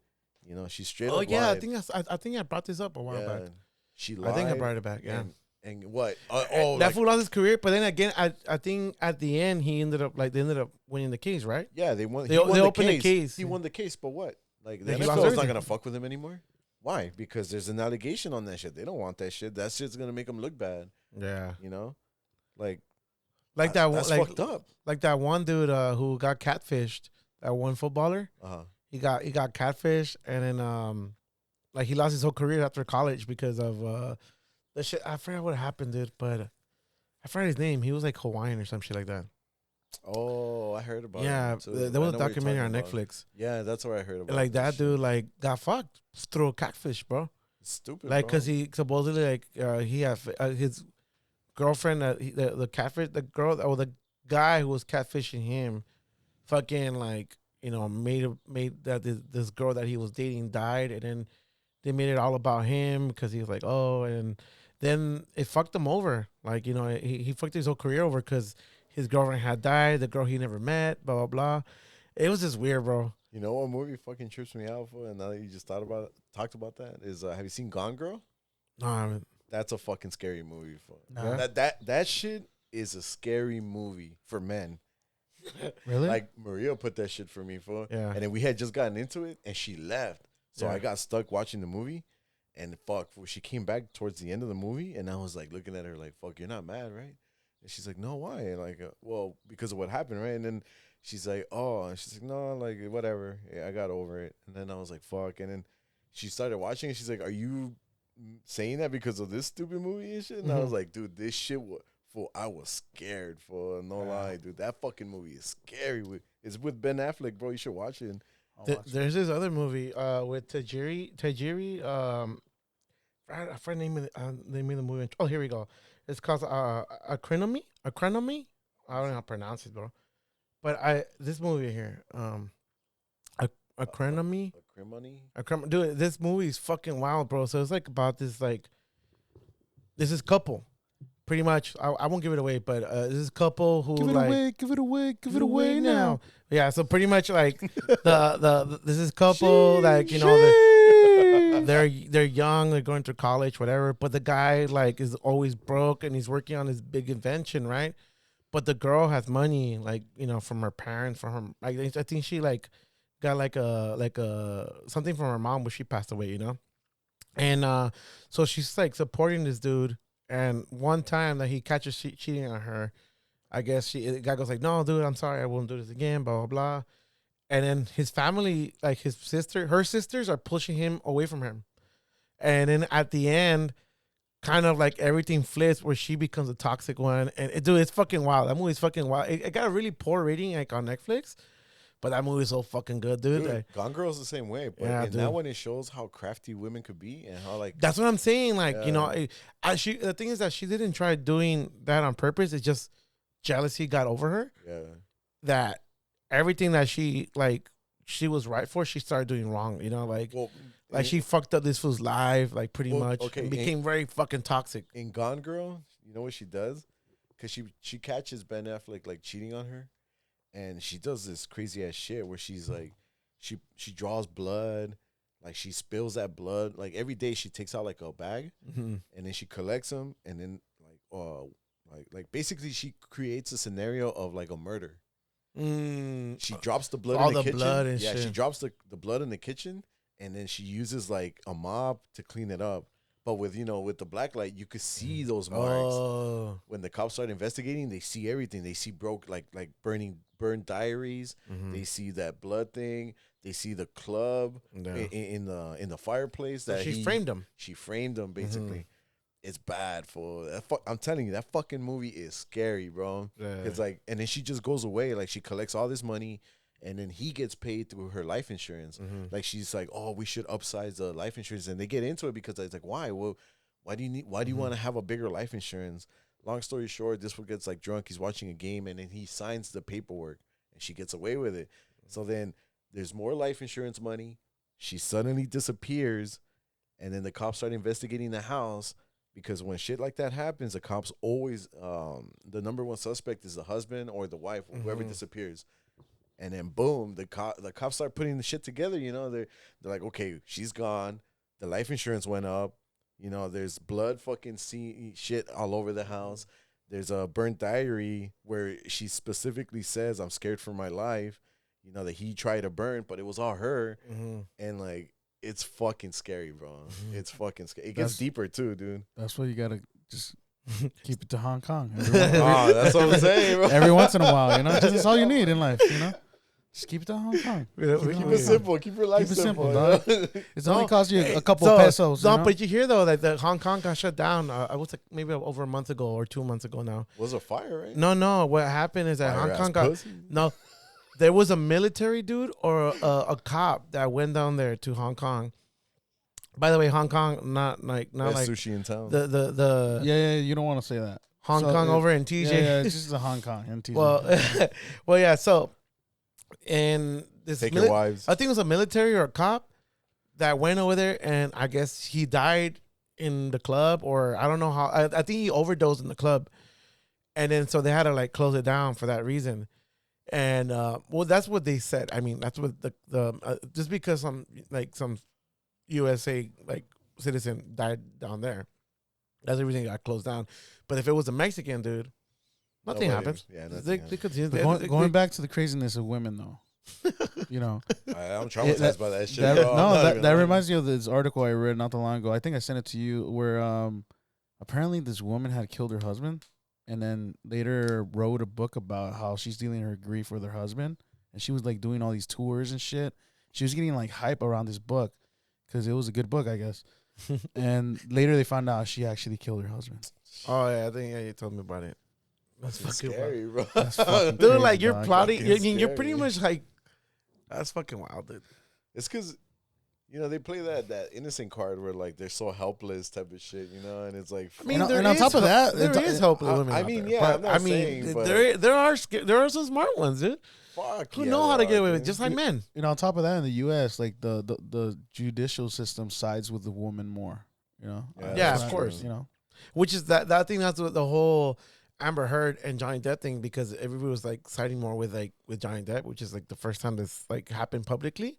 Speaker 1: She straight up lied.
Speaker 2: I think I brought this up a while back.
Speaker 1: She lied.
Speaker 2: I think I brought it back. Yeah.
Speaker 1: And what?
Speaker 2: That fool lost his career, but then again, I think at the end they ended up winning the case, right?
Speaker 1: Yeah, they won.
Speaker 2: They opened the case.
Speaker 1: He won the case, but what? Like the NFL is not gonna fuck with him anymore. Why? Because there's an allegation on that shit. They don't want that shit. That shit's gonna make them look bad.
Speaker 2: Yeah,
Speaker 1: like
Speaker 2: that.
Speaker 1: That's fucked up.
Speaker 2: Like that one dude who got catfished. That one footballer. He got catfished, and then like he lost his whole career after college because of the shit. I forgot what happened, dude, but I forgot his name. He was like Hawaiian or some shit like that.
Speaker 1: Oh, I heard about it.
Speaker 2: Yeah, there was a documentary on Netflix.
Speaker 1: Yeah, that's where I heard about
Speaker 2: it. Like that dude, like got fucked through a catfish, bro.
Speaker 1: Stupid.
Speaker 2: Like, cause he supposedly like he had his girlfriend, the catfish, the girl or the guy who was catfishing him, fucking like made that this girl that he was dating died, and then they made it all about him because he was like, oh, and then it fucked him over. Like, he fucked his whole career over because his girlfriend had died, the girl he never met, blah, blah, blah. It was just weird, bro. You know
Speaker 1: what movie fucking trips me out for? And now that you just talked about that, is have you seen Gone Girl?
Speaker 2: No, I haven't.
Speaker 1: That's a fucking scary movie.
Speaker 2: No.
Speaker 1: That shit is a scary movie for men.
Speaker 2: Really?
Speaker 1: Like, Maria put that shit for me,
Speaker 2: Yeah.
Speaker 1: And then we had just gotten into it, and she left. So I got stuck watching the movie, and she came back towards the end of the movie, and I was like looking at her like, fuck, you're not mad, right? And she's like, no, why? And like, well, because of what happened, right? And then she's like, oh, and she's like, no, like, whatever. Yeah, I got over it. And then I was like, fuck. And then she started watching, and she's like, are you saying that because of this stupid movie and shit? And I was like, dude, this shit I was scared, for no lie, dude. That fucking movie is scary. It's with Ben Affleck, bro. You should watch it.
Speaker 2: There's this other movie with Tajiri. I forgot the name of the movie. Oh, here we go. It's called Acronomy. I don't know how to pronounce it, bro. But this movie here, Acronomy. Dude, this movie is fucking wild, bro. So it's like about this couple. Pretty much, I won't give it away, but this is a couple who
Speaker 3: give it away now.
Speaker 2: Yeah, so pretty much like this is couple like they're young, they're going to college, whatever. But the guy like is always broke and he's working on his big invention, right? But the girl has money, like from her parents, from her like I think she like got like a something from her mom when she passed away, and so she's like supporting this dude. And one time that he catches cheating on her, I guess the guy goes like, no, dude, I'm sorry, I won't do this again, blah, blah, blah. And then his family, like her sisters are pushing him away from him. And then at the end, kind of like everything flips where she becomes a toxic one. And dude, it's fucking wild. That movie's fucking wild. It got a really poor rating like on Netflix. But that movie's so fucking good, dude. Like,
Speaker 1: Gone Girl's the same way. But that one, it shows how crafty women could be and how like
Speaker 2: that's what I'm saying. Like the thing is that she didn't try doing that on purpose. It's just jealousy got over her.
Speaker 1: Yeah.
Speaker 2: That everything that she like she was right for, she started doing wrong. You know, like
Speaker 1: Well,
Speaker 2: she fucked up this fool's life, like pretty much,
Speaker 1: okay,
Speaker 2: and became very fucking toxic.
Speaker 1: in Gone Girl, you know what she does? Because she catches Ben Affleck like cheating on her, and she does this crazy ass shit where she's like, she draws blood, like she spills that blood. Like every day she takes out like a bag, and then she collects them, and then like basically she creates a scenario of like a murder. She drops the blood
Speaker 2: all
Speaker 1: in the
Speaker 2: the
Speaker 1: kitchen.
Speaker 2: blood and
Speaker 1: yeah,
Speaker 2: shit.
Speaker 1: she drops the blood in the kitchen, and then she uses like a mop to clean it up. But with with the black light, you could see those marks.
Speaker 2: Oh,
Speaker 1: When the cops start investigating, they see everything. They see like burned diaries. They see that blood thing. They see the club in the fireplace that
Speaker 2: she framed him.
Speaker 1: She framed him basically. It's bad for that. I'm telling you, that fucking movie is scary, bro.
Speaker 2: Yeah.
Speaker 1: It's like, and then she just goes away. Like she collects all this money, and then he gets paid through her life insurance. Like she's like, oh, we should upsize the life insurance, and they get into it because it's like, why? Well, why do you want to have a bigger life insurance? Long story short, this one gets like drunk. He's watching a game, and then he signs the paperwork, and she gets away with it. So then there's more life insurance money. She suddenly disappears, and then the cops start investigating the house. Because when shit like that happens, the cops always, the number one suspect is the husband or the wife, or whoever disappears. And then boom, the cops start putting the shit together. They're like, okay, she's gone. The life insurance went up. There's blood fucking shit all over the house. There's a burnt diary where she specifically says, "I'm scared for my life." That he tried to burn, but it was all her. And like, it's fucking scary, bro. It's fucking scary. It gets deeper too, dude.
Speaker 3: That's why you gotta just keep it to Hong Kong.
Speaker 1: That's what I'm saying, bro.
Speaker 3: Every once in a while, that's all you need in life, Just keep it to Hong Kong.
Speaker 1: Keep it simple. Keep your life simple.
Speaker 3: Dog. It's only cost you a couple pesos.
Speaker 2: No, but you hear though that the Hong Kong got shut down. I was like maybe over a month ago or 2 months ago now.
Speaker 1: Was a fire, right?
Speaker 2: No. What happened is that Hong Kong got There was a military dude or a cop that went down there to Hong Kong. By the way, Hong Kong, not like
Speaker 1: sushi in town.
Speaker 2: The
Speaker 3: yeah, you don't want to say that.
Speaker 2: Hong Kong over in TJ.
Speaker 3: Yeah, it's just a Hong Kong and TJ.
Speaker 2: Well, yeah. So, and this
Speaker 1: take your wives.
Speaker 2: I think it was a military or a cop that went over there, and I guess he died in the club, or I don't know how. I think he overdosed in the club, and then so they had to like close it down for that reason. And well, that's what they said. I mean, that's what the just because some USA like citizen died down there, that's the reason it got closed down. But if it was a Mexican dude, nothing happens.
Speaker 1: Yeah,
Speaker 2: they continue.
Speaker 3: Going back to the craziness of women, though,
Speaker 1: I'm traumatized by that shit.
Speaker 3: That reminds me of this article I read not too long ago. I think I sent it to you, where apparently this woman had killed her husband, and then later wrote a book about how she's dealing her grief with her husband, and she was like doing all these tours and shit. She was getting like hype around this book because it was a good book, I guess. And later they found out she actually killed her husband.
Speaker 2: Oh yeah, I think you told me about it.
Speaker 1: That's fucking scary, bro.
Speaker 3: That's fucking
Speaker 2: Dude,
Speaker 3: crazy,
Speaker 2: like you're
Speaker 3: dog.
Speaker 2: plotting. You're pretty much like, that's fucking wild, dude.
Speaker 1: It's because they play that innocent card where like they're so helpless type of shit, and it's like.
Speaker 2: I mean,
Speaker 3: and on top of that,
Speaker 2: there is helpless women.
Speaker 1: I
Speaker 2: out
Speaker 1: mean,
Speaker 2: there.
Speaker 1: yeah,
Speaker 2: but, there are some smart ones, dude.
Speaker 1: Fuck,
Speaker 2: who know how to get away with it, just like men.
Speaker 3: On top of that, in the U.S., like the judicial system sides with the woman more.
Speaker 2: Yeah, of course. Which is that I think that's what the whole Amber Heard and Johnny Depp thing, because everybody was like siding more with Johnny Depp, which is like the first time this like happened publicly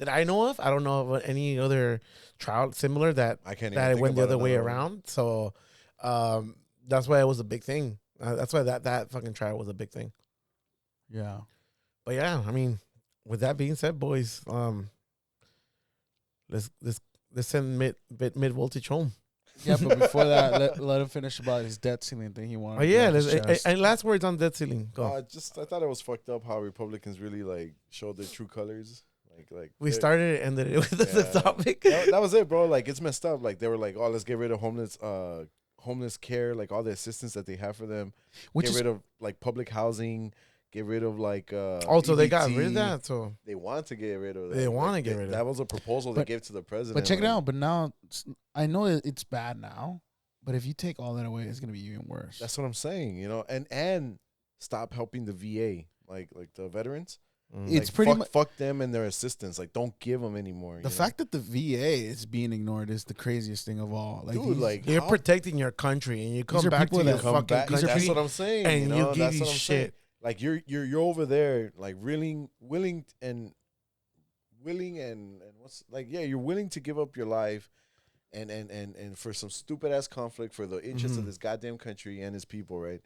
Speaker 2: that I know of. I don't know of any other trial similar that it went the other way around. So that's why it was a big thing. That's why that fucking trial was a big thing.
Speaker 3: Yeah.
Speaker 2: But yeah, I mean, with that being said, boys, let's send mid voltage home.
Speaker 3: Yeah, but before that, let him finish about his debt ceiling thing he wanted.
Speaker 2: Oh yeah, and last words on debt ceiling. Go.
Speaker 1: I thought it was fucked up how Republicans really like showed their true colors. Like
Speaker 2: we started it, ended it with the topic.
Speaker 1: That was it, bro. Like it's messed up. Like they were like, oh, let's get rid of homeless care, like all the assistance that they have for them. Get rid of like public housing. Get rid of like
Speaker 2: also EBT. They got rid of that, so
Speaker 1: they want to get rid of that.
Speaker 2: They want to get rid of
Speaker 1: that. Was a proposal they gave to the president.
Speaker 3: But check it out. But now I know it's bad now, but if you take all that away, it's gonna be even worse.
Speaker 1: That's what I'm saying, and stop helping the VA, like the veterans.
Speaker 3: It's
Speaker 1: like,
Speaker 3: pretty much
Speaker 1: fuck them and their assistants. Like, don't give them anymore.
Speaker 3: the fact that the VA is being ignored is the craziest thing of all. Like,
Speaker 1: dude, like
Speaker 2: you're protecting your country, and you come
Speaker 3: are
Speaker 2: back
Speaker 3: people
Speaker 2: to your
Speaker 3: that
Speaker 1: come
Speaker 2: fucking
Speaker 1: back.
Speaker 2: country.
Speaker 1: That's what I'm saying.
Speaker 2: And
Speaker 1: you know?
Speaker 2: you give
Speaker 1: That's
Speaker 2: you
Speaker 1: what I'm saying.
Speaker 2: shit.
Speaker 1: Like you're over there, like willing and what's like, yeah, you're willing to give up your life and for some stupid ass conflict for the interests of this goddamn country and its people, right?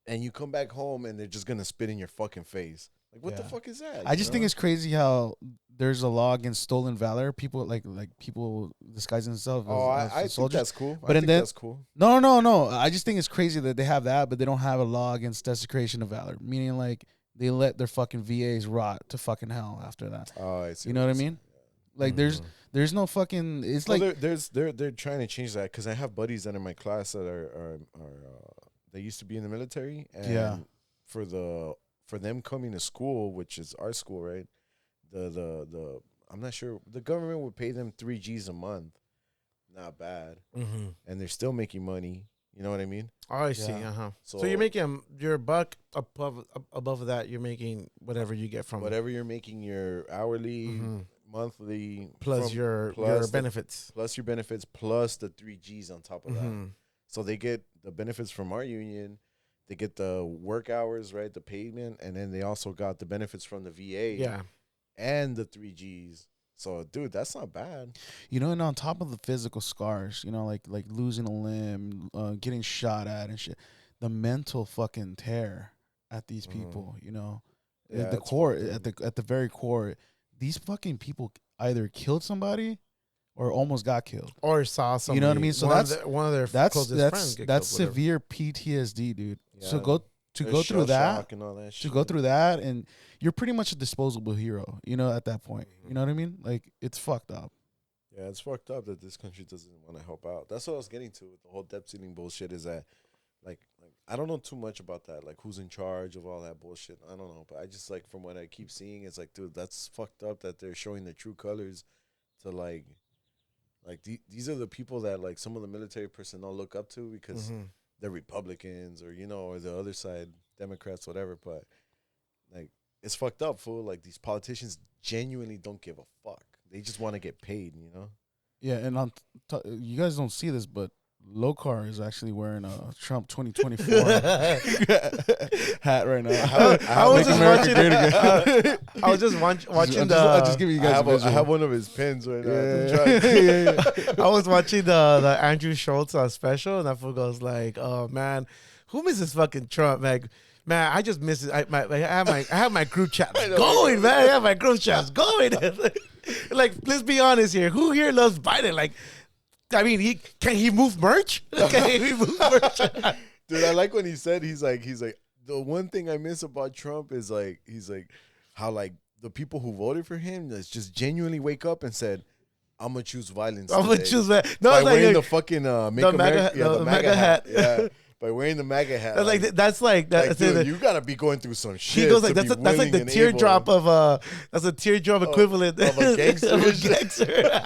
Speaker 1: And you come back home and they're just gonna spit in your fucking face. Like, what the fuck is that?
Speaker 3: I just think it's crazy how there's a law against stolen valor. People like people disguising themselves.
Speaker 1: I
Speaker 3: as
Speaker 1: think that's cool.
Speaker 3: But
Speaker 1: that's cool.
Speaker 3: No. I just think it's crazy that they have that, but they don't have a law against desecration of valor. Meaning, like, they let their fucking VAs rot to fucking hell after that.
Speaker 1: Oh, I see.
Speaker 3: You know what I mean? Like, there's no fucking. It's
Speaker 1: well,
Speaker 3: like
Speaker 1: they're trying to change that because I have buddies that are in my class that are they used to be in the military, and for them coming to school, which is our school, right? The I'm not sure, the government would pay them 3 G's a month, not bad, and they're still making money. You know what I mean?
Speaker 2: Oh, I see. So you're making your buck above that. You're making whatever you get from
Speaker 1: whatever you're making your hourly, monthly,
Speaker 2: plus your benefits,
Speaker 1: plus your benefits, plus the 3 G's on top of that. So they get the benefits from our union. They get the work hours, right? The payment, and then they also got the benefits from the VA.
Speaker 2: Yeah.
Speaker 1: And the 3 G's. So, dude, that's not bad.
Speaker 3: You know, and on top of the physical scars, you know, like losing a limb, getting shot at and shit, the mental fucking tear at these people, you know.
Speaker 1: Yeah,
Speaker 3: at the core, at the very core, these fucking people either killed somebody or almost got killed,
Speaker 2: or saw somebody.
Speaker 3: You know what I mean? So
Speaker 2: one of their closest friends get
Speaker 3: that's
Speaker 2: killed,
Speaker 3: severe PTSD, dude.
Speaker 1: Yeah.
Speaker 3: So go through that,
Speaker 1: and all that shit.
Speaker 3: to go through that, and you're pretty much a disposable hero, you know, at that point. You know what I mean? Like, it's fucked up.
Speaker 1: Yeah, it's fucked up that this country doesn't want to help out. That's what I was getting to with the whole debt ceiling bullshit, is that like I don't know too much about that, like who's in charge of all that bullshit. I don't know, but I just, like, from what I keep seeing, it's like, dude, that's fucked up that they're showing their true colors to like these are the people that, like, some of the military personnel look up to because they're Republicans or, you know, or the other side, Democrats, whatever. But, like, it's fucked up, fool. Like, these politicians genuinely don't give a fuck. They just want to get paid, you know?
Speaker 3: Yeah, and you guys don't see this, but Lokar is actually wearing a Trump 2024 hat right now.
Speaker 2: I was just watching I was just watching
Speaker 3: I'll just give you guys
Speaker 1: I have one of his pins right now.
Speaker 2: I was watching the Andrew Schultz special, and that fool goes like, "Oh man, who misses fucking Trump, man? Man, I just miss it. I have my group chat going, man. I have my group chats going. Like, let's be honest here. Who here loves Biden? Like, I mean, can he move merch? Can he move merch?
Speaker 1: Dude, I like when he said, he's like, the one thing I miss about Trump is, like, he's like, how, like, the people who voted for him just genuinely wake up and said, I'm gonna choose violence.
Speaker 2: I'm gonna choose that. No,
Speaker 1: by
Speaker 2: it's like,
Speaker 1: wearing the fucking Make America,
Speaker 2: the MAGA hat.
Speaker 1: Yeah, by wearing the MAGA hat.
Speaker 2: That's like
Speaker 1: dude, you gotta be going through some shit.
Speaker 2: He goes like, that's like the teardrop of that's a teardrop equivalent
Speaker 1: of a gangster.
Speaker 2: Of a gangster.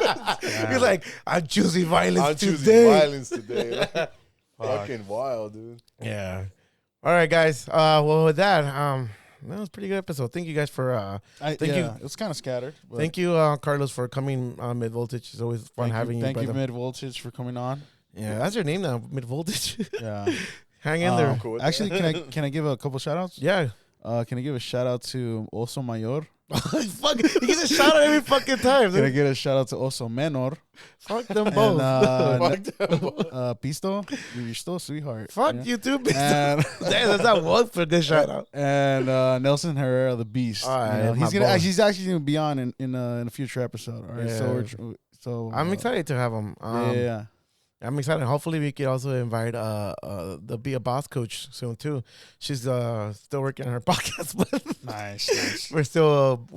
Speaker 2: He's like, I'm choosing violence today.
Speaker 1: Choosing violence today. Fucking wild, dude.
Speaker 2: Yeah. All right, guys. Well, with that, that was a pretty good episode. Thank you guys for thank you.
Speaker 3: It was kind of scattered.
Speaker 2: Thank you, Carlos, for coming on Mid Voltage. It's always fun having you.
Speaker 3: Thank you, Mid Voltage, for coming on.
Speaker 2: Yeah, that's your name now, Mid Voltage.
Speaker 3: Yeah.
Speaker 2: Hang in there.
Speaker 1: Cool.
Speaker 3: Actually, can I give a couple shout outs?
Speaker 2: Yeah.
Speaker 3: Can I give a shout out to Oso Mayor?
Speaker 2: Fuck, he gets a shout out every fucking time.
Speaker 3: Can I get a shout out to Oso Menor?
Speaker 2: Fuck them both.
Speaker 3: And, Pisto, you're still a sweetheart.
Speaker 2: Fuck you too, Pisto. Damn, that's not one for a good shout out.
Speaker 3: And Nelson Herrera, the Beast.
Speaker 2: All right,
Speaker 3: he's actually gonna be on in a future episode. All right,
Speaker 2: yeah.
Speaker 3: so
Speaker 2: I'm excited to have him.
Speaker 3: Yeah.
Speaker 2: I'm excited. Hopefully, we can also invite the Be a Boss coach soon too. She's still working on her podcast, but
Speaker 3: nice.
Speaker 2: We're still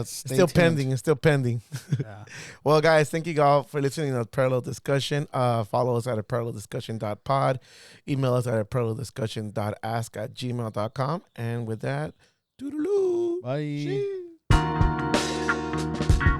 Speaker 3: still
Speaker 2: pending. It's still pending.
Speaker 3: Yeah.
Speaker 2: Well, guys, thank you all for listening to Parallel Discussion. Follow us at aparalleldiscussion.pod. Email us at aparalleldiscussion.ask@gmail.com. And with that, doodaloo.
Speaker 3: Bye.